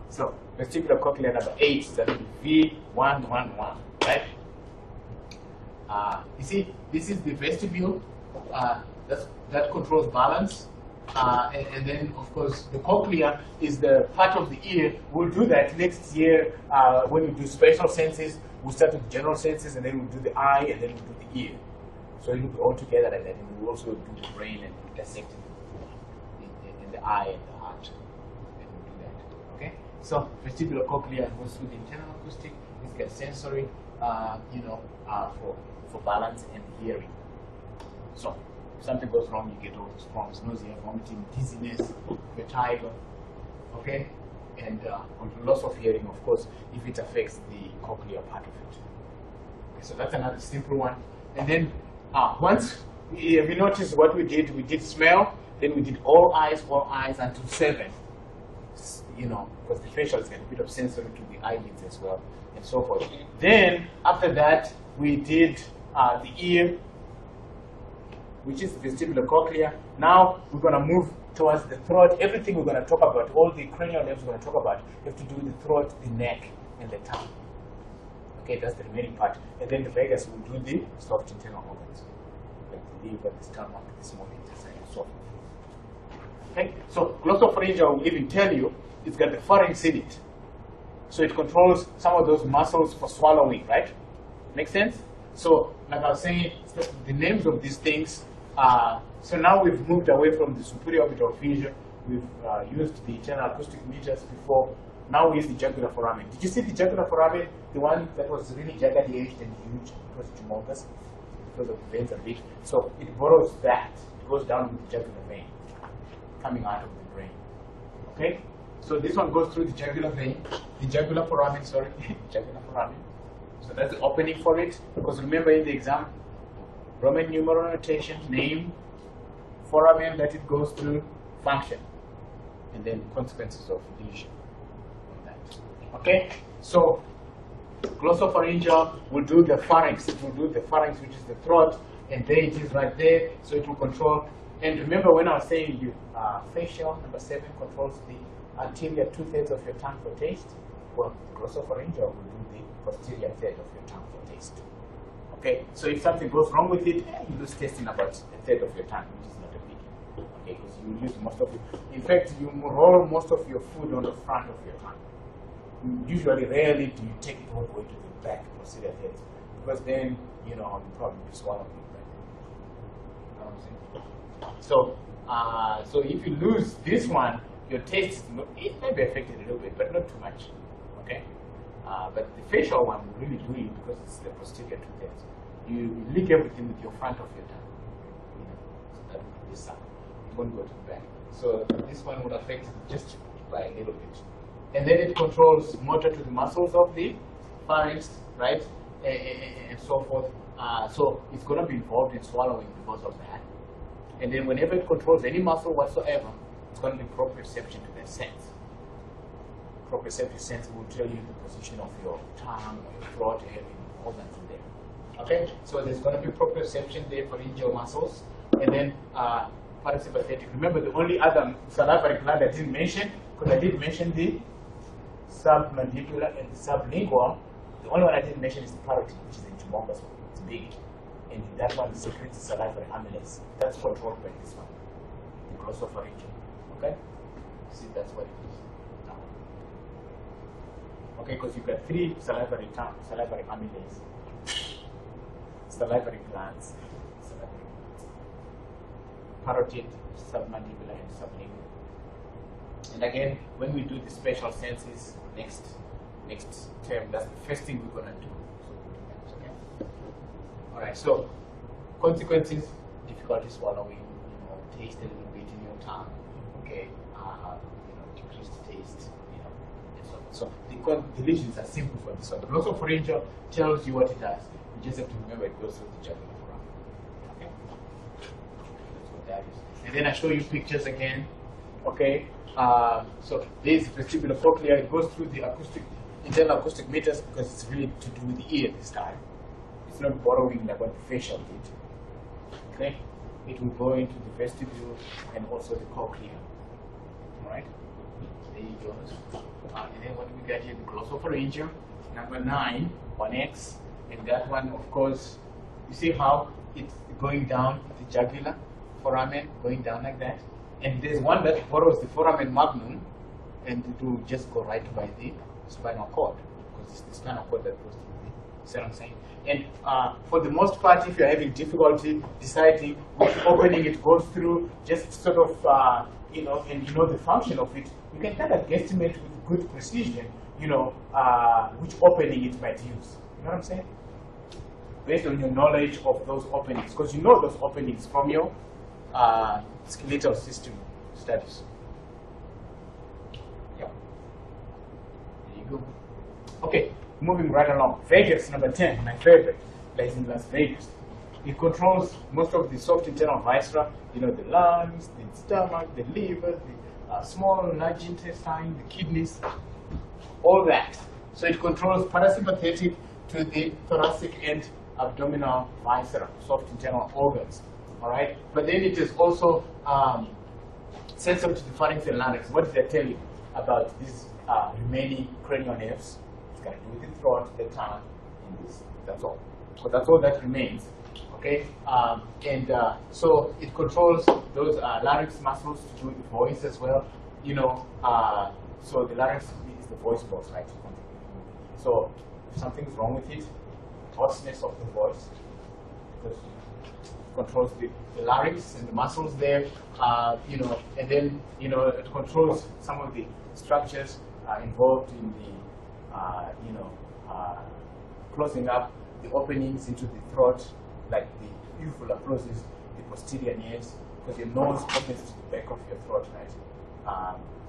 So, vestibular cochlear number 8 is that V111, right? You see, this is the vestibule that controls balance. And then, of course, the cochlea is the part of the ear. We'll do that next year when we do spatial senses. We'll start with general senses, and then we'll do the eye, and then we'll do the ear. So it'll be all together like that. And we'll also do the brain and dissect it in the eye and the heart. And we'll do that. Okay? So vestibular cochlear goes with the internal acoustic. It's got sensory, for balance and hearing. So if something goes wrong, you get all those problems: nausea, vomiting, dizziness, vertigo. Okay? And loss of hearing, of course, if it affects the cochlear part of it. Okay, so that's another simple one. And then once we noticed what we did smell, then we did all eyes until 7. Because the facial has got a bit of sensory to the eyelids as well, and so forth. Then after that, we did the ear, which is the vestibular cochlear. Now we're going to move towards the throat. Everything we're going to talk about, all the cranial nerves we're going to talk about, have to do with the throat, the neck, and the tongue. Okay, that's the remaining part. And then the vagus will do the soft internal organs, like the liver, the stomach, the small intestine, and so forth. Okay, so glossopharyngeal will even tell you it's got the pharynx in it. So it controls some of those muscles for swallowing, right? Make sense? So, like I was saying, the names of these things so now we've moved away from the superior orbital fissure. We've used the internal acoustic meters before. Now we use the jugular foramen. Did you see the jugular foramen? The one that was really jagged-edged and huge. It was humongous because of the veins are big. So it borrows that. It goes down with the jugular vein coming out of the brain. Okay? So this one goes through the jugular vein, the jugular foramen, sorry, jugular foramen. So that's the opening for it. Because remember in the exam, Roman numeral notation, name, foramen that it goes through, function, and then consequences of lesion. Okay, so glossopharyngeal will do the pharynx. It will do the pharynx, which is the throat, and there it is right there. So it will control. And remember when I was saying you facial number 7 controls the anterior 2/3 of your tongue for taste. Well, glossopharyngeal will do the posterior 1/3 of your tongue for taste. Okay, so if something goes wrong with it, you lose taste in about 1/3 of your tongue, which is not a biggie. Okay, because you use most of it. In fact, you roll most of your food on the front of your tongue. Usually, rarely do you take it all the way to the back, posterior 1/3, because then you probably be swallowing it. Right? You know what I'm saying? So if you lose this one, your taste it may be affected a little bit, but not too much. Okay, but the facial one will really do it because it's the posterior 2/3. You lick everything with your front of your tongue. So that will be this side. It won't go to the back. So this one would affect just by a little bit. And then it controls motor to the muscles of the pharynx, right, and so forth. So it's going to be involved in swallowing because of that. And then whenever it controls any muscle whatsoever, it's going to be proprioception to that sense. Proprioceptive sense will tell you the position of your tongue, or your throat, everything, all that's in there. Okay, so there's going to be proprioception there for pharyngeal muscles, and then parasympathetic. Remember, the only other salivary gland I didn't mention, because I did mention the submandibular and the sublingual. The only one I didn't mention is the parotid, which is the humongous one. It's big, and that one secretes the salivary amylase. That's controlled by this one, the glossopharyngeal. Okay, see, that's what it is. Okay, because you've got 3 salivary amylase, salivary glands, parotid, submandibular, and sublingual. And again, when we do the special senses next term, that's the first thing we're gonna do. So, okay. All right. So consequences: difficulty swallowing, taste a little bit in your tongue. Okay. Decreased taste. So the lesions are simple for this one. Glossopharyngeal tells you what it does. You just have to remember it goes through the jugular foramen. Okay. That's what that is. And then I show you pictures again. Okay. So this vestibular cochlea, it goes through the internal acoustic meters because it's really to do with the ear this time. It's not borrowing like what the facial did. Okay, it will go into the vestibule and also the cochlea. All right, there you go. And then what we got here, the glossopharyngeal, number 9, 1X, and that one, of course, you see how it's going down the jugular foramen, going down like that. And there's one that borrows the foramen magnum, and it will just go right by the spinal cord, because it's the spinal cord that goes through the, see what I'm saying? And for the most part, if you're having difficulty deciding which opening it goes through, just sort of, and you know the function of it, you can kind of guesstimate with good precision, which opening it might use. You know what I'm saying? Based on your knowledge of those openings, because you know those openings from your skeletal system studies. Yeah. There you go. Okay, moving right along. Vagus, number 10, my favorite, lies in Las Vegas. It controls most of the soft internal viscera, the lungs, the stomach, the liver, the small large intestine, the kidneys, all that. So it controls parasympathetic to the thoracic and abdominal viscera, soft internal organs. All right, but then it is also sensitive to the pharynx and larynx. What does that tell you about these remaining cranial nerves? It's got to do with the throat, the tongue, and this. That's all. So that's all that remains. Okay, so it controls those larynx muscles to do with the voice as well. So the larynx is the voice box, right? So if something's wrong with it, hoarseness of the voice, because controls the larynx and the muscles there, and then it controls some of the structures involved in the closing up the openings into the throat, like the uvula closes the posterior ears, because your nose opens to the back of your throat, right?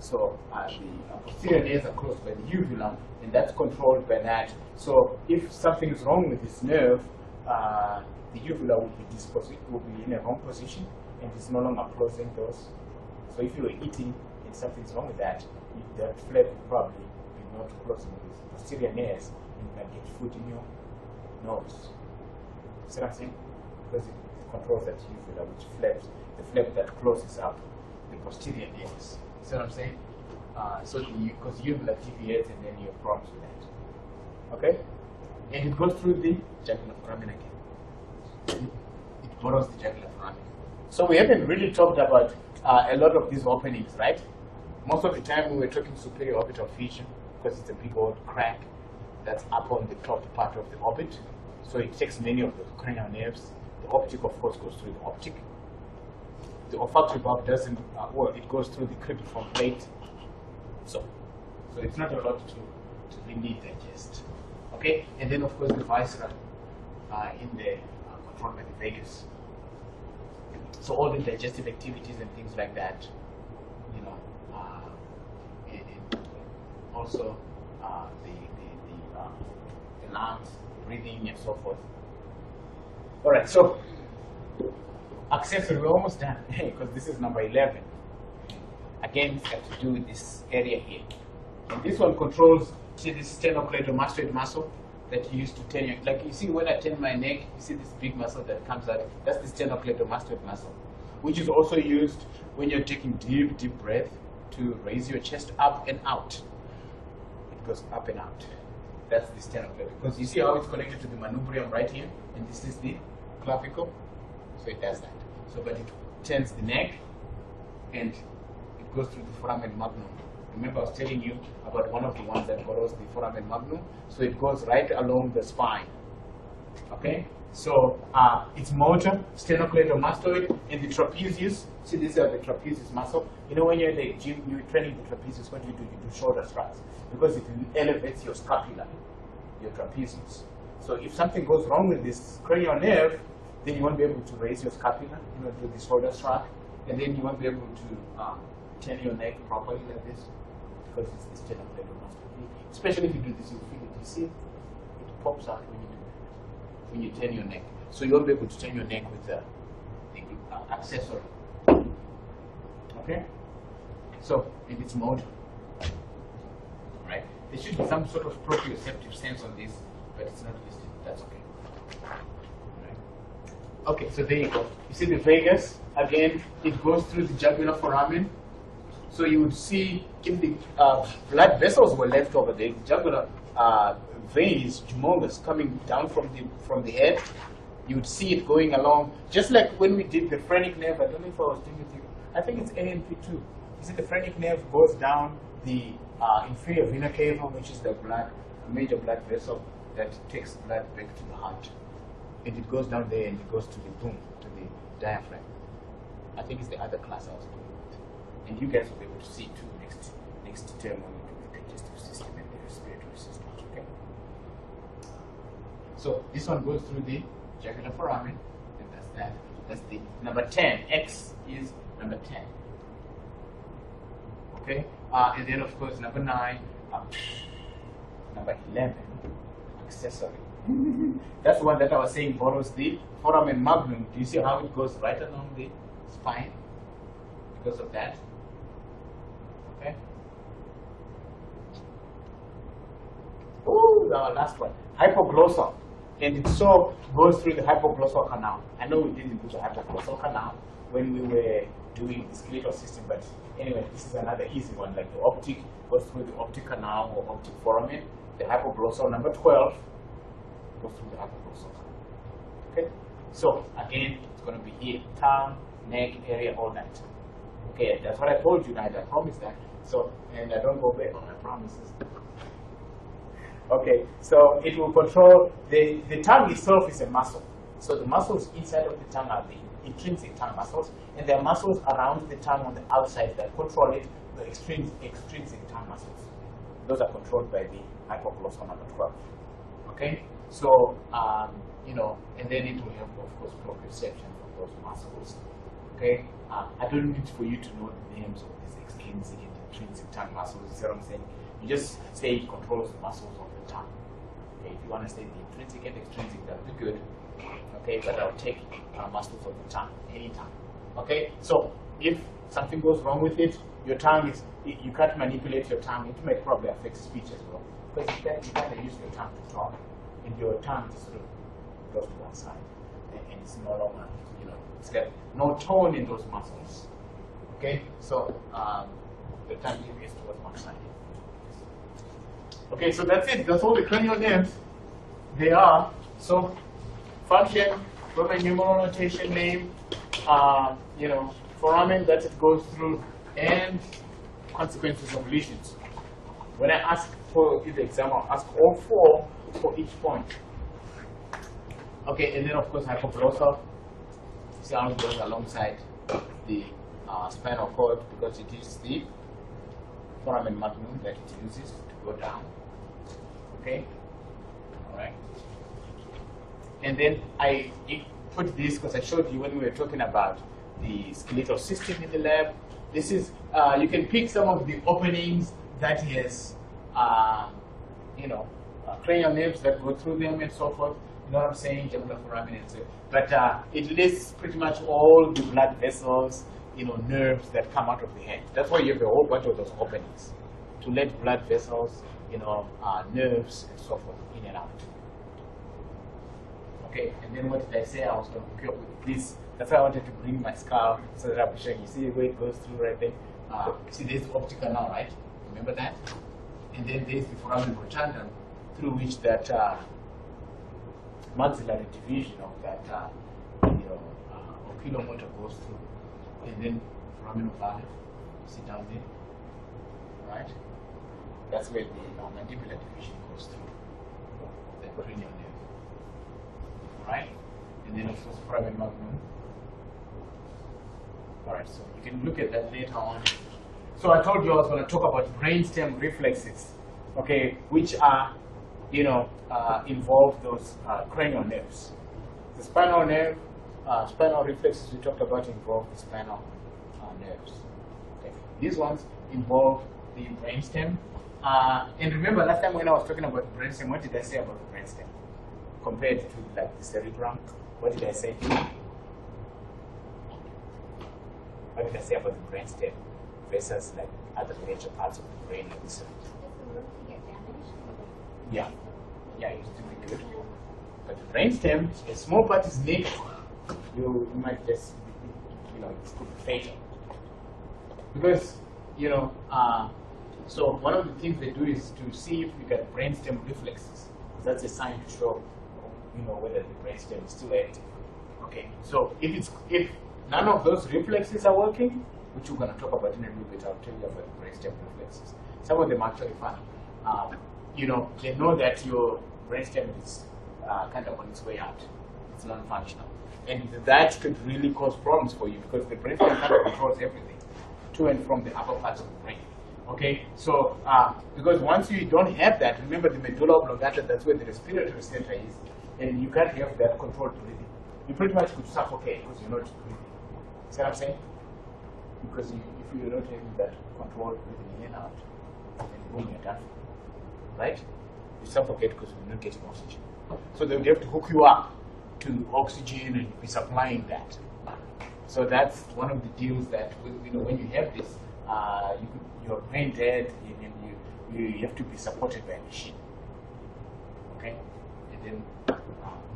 The posterior nares are closed by the uvula, and that's controlled by that. So if something is wrong with this nerve, the uvula will be in a wrong position, and it's no longer closing those. So if you were eating and something's wrong with that, that flap will probably be not closing these posterior nares, and you can get food in your nose. See what I'm saying? Because it controls that uvula which flaps, the flap that closes up the posterior nares. See what I'm saying? Because the uvula deviates, and then you have problems with that. Okay? And it goes through the jugular foramen again. It borrows the jugular foramen. So we haven't really talked about a lot of these openings, right? Most of the time we were talking superior orbital fissure because it's a big old crack that's up on the top part of the orbit. So it takes many of the cranial nerves. The optic, of course, goes through the optic. The olfactory bulb doesn't, it goes through the cribriform plate. So it's not a lot to really digest. Okay, and then of course the viscera in the controlled by the vagus. So all the digestive activities and things like that, you know, and also the lungs, breathing, and so forth. All right, so accessory, we're almost done because this is number 11. Again, it's got to do with this area here. And this one controls, see this sternocleidomastoid muscle that you use to turn your, like you see when I turn my neck, you see this big muscle that comes out, that's the sternocleidomastoid muscle, which is also used when you're taking deep, deep breath to raise your chest up and out. It goes up and out. That's the sternocleidomastoid. Because you see how it's connected to the manubrium right here, and this is the clavicle, so it does that. So, but it turns the neck, and it goes through the foramen magnum. Remember I was telling you about one of the ones that follows the foramen magnum, so it goes right along the spine. Okay? So it's motor, sternocleidomastoid, and the trapezius. See, these are the trapezius muscle. You know, when you're in the gym, you're training the trapezius, what do? You do shoulder thrusts, because it elevates your scapula, your trapezius. So if something goes wrong with this cranial nerve, then you won't be able to raise your scapula, you know, do the shoulder thrust, and then you won't be able to turn your neck properly like this, because it's the sternocleidomastoid. Especially if you do this, you feel it. You see, it pops out when you do that, when you turn your neck. So you won't be able to turn your neck with the accessory. Okay? So, and it's motor. Right? There should be some sort of proprioceptive sense on this, but it's not listed. That's okay. Right? Okay, so there you go. You see the vagus, again, it goes through the jugular foramen. So you would see if the blood vessels were left over there, the jugular vein is humongous coming down from the head. You would see it going along, just like when we did the phrenic nerve. I don't know if I was doing with you. I think it's ANP2. You see the phrenic nerve goes down the inferior vena cava, which is the major blood vessel that takes blood back to the heart. And it goes down there and it goes to the boom, to the diaphragm. I think it's the other class I was doing. And you guys will be able to see too next term when we do the digestive system and the respiratory system. Okay. So this one goes through the jugular foramen, and that's that. That's the number 10. X is number 10. Okay. And then of course number 9, number 11, accessory. That's the one that I was saying borrows the foramen magnum. Do you see how it goes right along the spine? Because of that. Okay. Oh, our last one, hypoglossal, and it so goes through the hypoglossal canal. I know we didn't do the hypoglossal canal when we were doing the skeletal system, but anyway, this is another easy one. Like the optic goes through the optic canal or optic foramen. The hypoglossal, number 12, goes through the hypoglossal canal. Okay. So again, it's going to be here, tongue, neck area, all that. Okay, that's what I told you guys. I promised that. So, and I don't go back on my promises. Okay, so it will control the tongue itself is a muscle. So the muscles inside of the tongue are the intrinsic tongue muscles, and there are muscles around the tongue on the outside that control it, the extrinsic tongue muscles. Those are controlled by the hypoglossal, number 12. Okay, so you know, and then it will have, of course, proprioception of those muscles. Okay, I don't need for you to know the names of these extrinsic extrinsic and intrinsic tongue muscles. You see what I'm saying? You just say it controls the muscles of the tongue. Okay, if you want to say the intrinsic and extrinsic, that would be good. Okay, but I'll take muscles of the tongue, any tongue. Okay, so if something goes wrong with it, your tongue is, you can't manipulate your tongue. It may probably affect speech as well, because you can't use your tongue to talk, and your tongue just sort of goes to one side, and it's no longer, it's got no tone in those muscles. Okay, so the tongue is towards one side. Okay, so that's it. That's all the cranial nerves. They are. So function, Roman numeral notation name, foramen that it goes through, and consequences of lesions. When I ask for the exam, I'll ask all four for each point. Okay, and then of course hypoglossal. See how it goes alongside the spinal cord, because it is the foramen magnum that it uses to go down. Okay, all right. And then I put this because I showed you when we were talking about the skeletal system in the lab. This is, you can pick some of the openings that has, cranial nerves that go through them and so forth. You know what I'm saying? Jugular foramen and so. But it lists pretty much all the blood vessels, nerves that come out of the head. That's why you have a whole bunch of those openings to let blood vessels, nerves and so forth in and out. Okay, and then what did I say? I was going to hook you up with this. That's why I wanted to bring my scarf so that I'll be showing you. See where it goes through right there? See, there's the optical now, right? Remember that? And then there's the foramen rotundum through which that maxillary division of that oculomotor goes through. And then foramen ovale, see down there, right? That's where the mandibular division goes through the cranial nerve, right? And then of course foramen magnum. All right, so you can look at that later on. So I told you I was going to talk about brainstem reflexes, okay, which are, involve those cranial nerves. The spinal nerve, spinal reflexes we talked about involve the spinal nerves. Okay. These ones involve the brainstem. And remember last time when I was talking about the brainstem, what did I say about the brainstem compared to like the cerebrum? What did I say? What did I say about the brainstem versus like other major parts of the brain? Like this? Yeah, it used to be good. But the brainstem, a small part is nicked, you might just, it could be fatal. Because, so one of the things they do is to see if you get brainstem reflexes. That's a sign to show, whether the brainstem is still active. Okay, so if none of those reflexes are working, which we're going to talk about in a little bit, I'll tell you about the brainstem reflexes. Some of them are actually fun. They know that your brainstem is kind of on its way out. It's non-functional. And that could really cause problems for you because the brainstem kind of controls everything to and from the upper parts of the brain. Okay, so because once you don't have that, remember the medulla oblongata, that's where the respiratory center is, and you can't have that controlled breathing. You pretty much could suffocate because you're not breathing. See what I'm saying? Because if you're not having that controlled breathing in and out, then boom, you're done. Right? You suffocate because you're not getting oxygen. So they would have to hook you up to oxygen and be supplying that. So that's one of the deals that when you have this, you're brain dead, and you have to be supported by a machine. Okay? And then,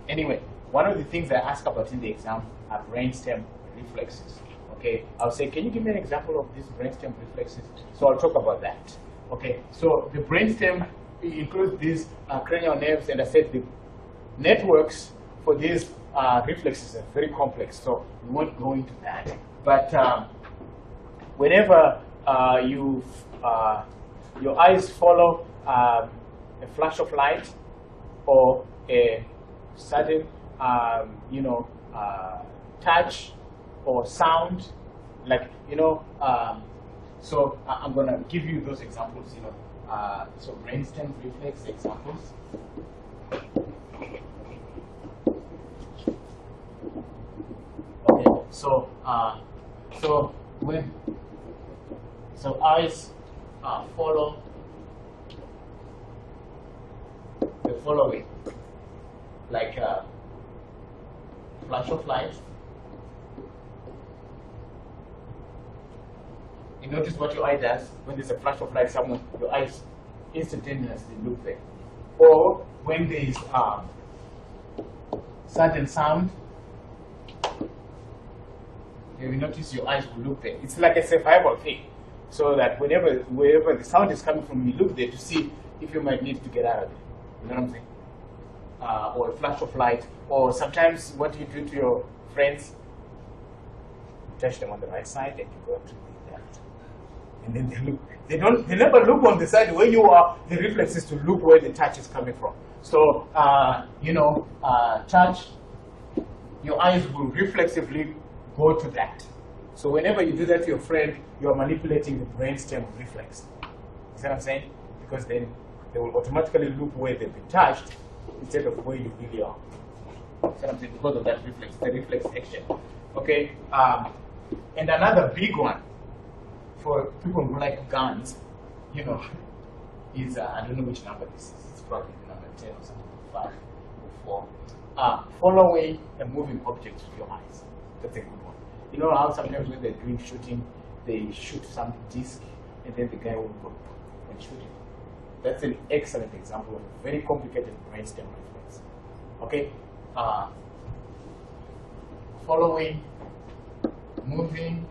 anyway, one of the things I ask about in the exam are brainstem reflexes. Okay? I'll say, can you give me an example of these brainstem reflexes? So I'll talk about that. Okay? So the brainstem includes these cranial nerves, and I said the networks for these reflexes are very complex, so we won't go into that. But whenever your eyes follow a flash of light or a sudden, touch or sound, like so I'm going to give you those examples. So brainstem reflex examples. Okay, so when So eyes follow the following, like flash of light. You notice what your eye does when there's a flash of light somewhere, your eyes instantaneously look there. Or when there is sudden sound, you will notice your eyes will look there. It's like a survival thing, so that wherever the sound is coming from, you look there to see if you might need to get out of it. You know what I'm saying? Or a flash of light, or sometimes what do you do to your friends? You touch them on the right side and you go to the left. And then they look. They never look on the side where you are. The reflex is to look where the touch is coming from. So touch, your eyes will reflexively go to that. So whenever you do that to your friend, you are manipulating the brainstem reflex. You see what I'm saying? Because then they will automatically look where they've been touched instead of where you really are. You see what I'm saying? Because of that reflex, the reflex action. Okay. And another big one for people who like guns, is I don't know which number this is. It's probably number 10 or something, 5 or 4. Following a moving object with your eyes. That's a good one. You know how sometimes when they're doing shooting, they shoot some disc and then the guy will go and shoot it. That's an excellent example of a very complicated brainstem reflex. Okay? Following moving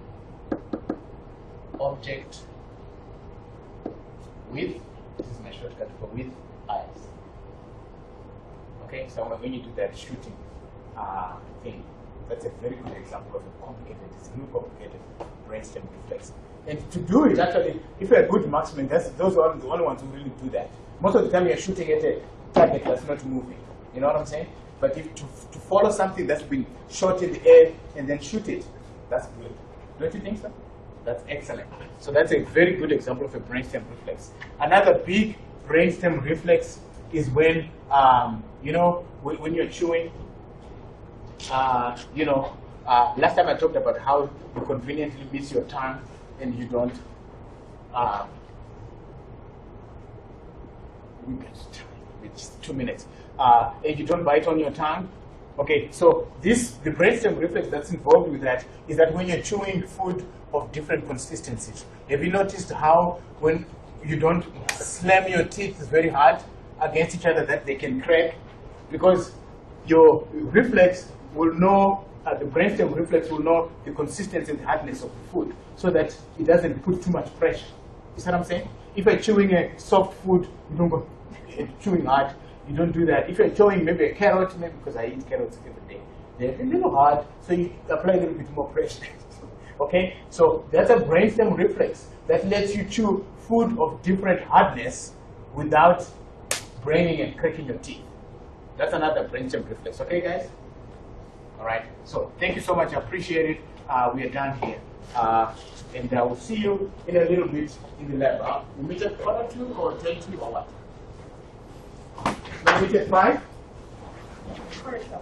object with, this is my shortcut for with eyes. Okay, so when you do that shooting thing, that's a very good example of a complicated, it's a new complicated brainstem reflex. And to do it, actually, if you're a good marksman, those are the only ones who really do that. Most of the time, you're shooting at a target that's not moving. You know what I'm saying? But if to follow something that's been shot in the air and then shoot it, that's good. Don't you think so? That's excellent. So that's a very good example of a brainstem reflex. Another big brainstem reflex is when, when you're chewing. Last time I talked about how you conveniently miss your tongue and you don't. It's 2 minutes. And you don't bite on your tongue. Okay, so the brainstem reflex that's involved with that is that when you're chewing food of different consistencies, have you noticed how when you don't slam your teeth very hard against each other that they can crack? Because your reflex will know, the brainstem reflex will know the consistency and the hardness of the food so that it doesn't put too much pressure. You see what I'm saying? If you're chewing a soft food, you don't go chewing hard. You don't do that. If you're chewing maybe a carrot, maybe because I eat carrots every day, they're a little hard, so you apply a little bit more pressure. Okay? So that's a brainstem reflex that lets you chew food of different hardness without braining and cracking your teeth. That's another brainstem reflex. Okay, guys? All right. So thank you so much. I appreciate it. We are done here. And I will see you in a little bit in the lab. We'll meet at 1:02 or 10:02 or what? We'll meet at 5? Or so.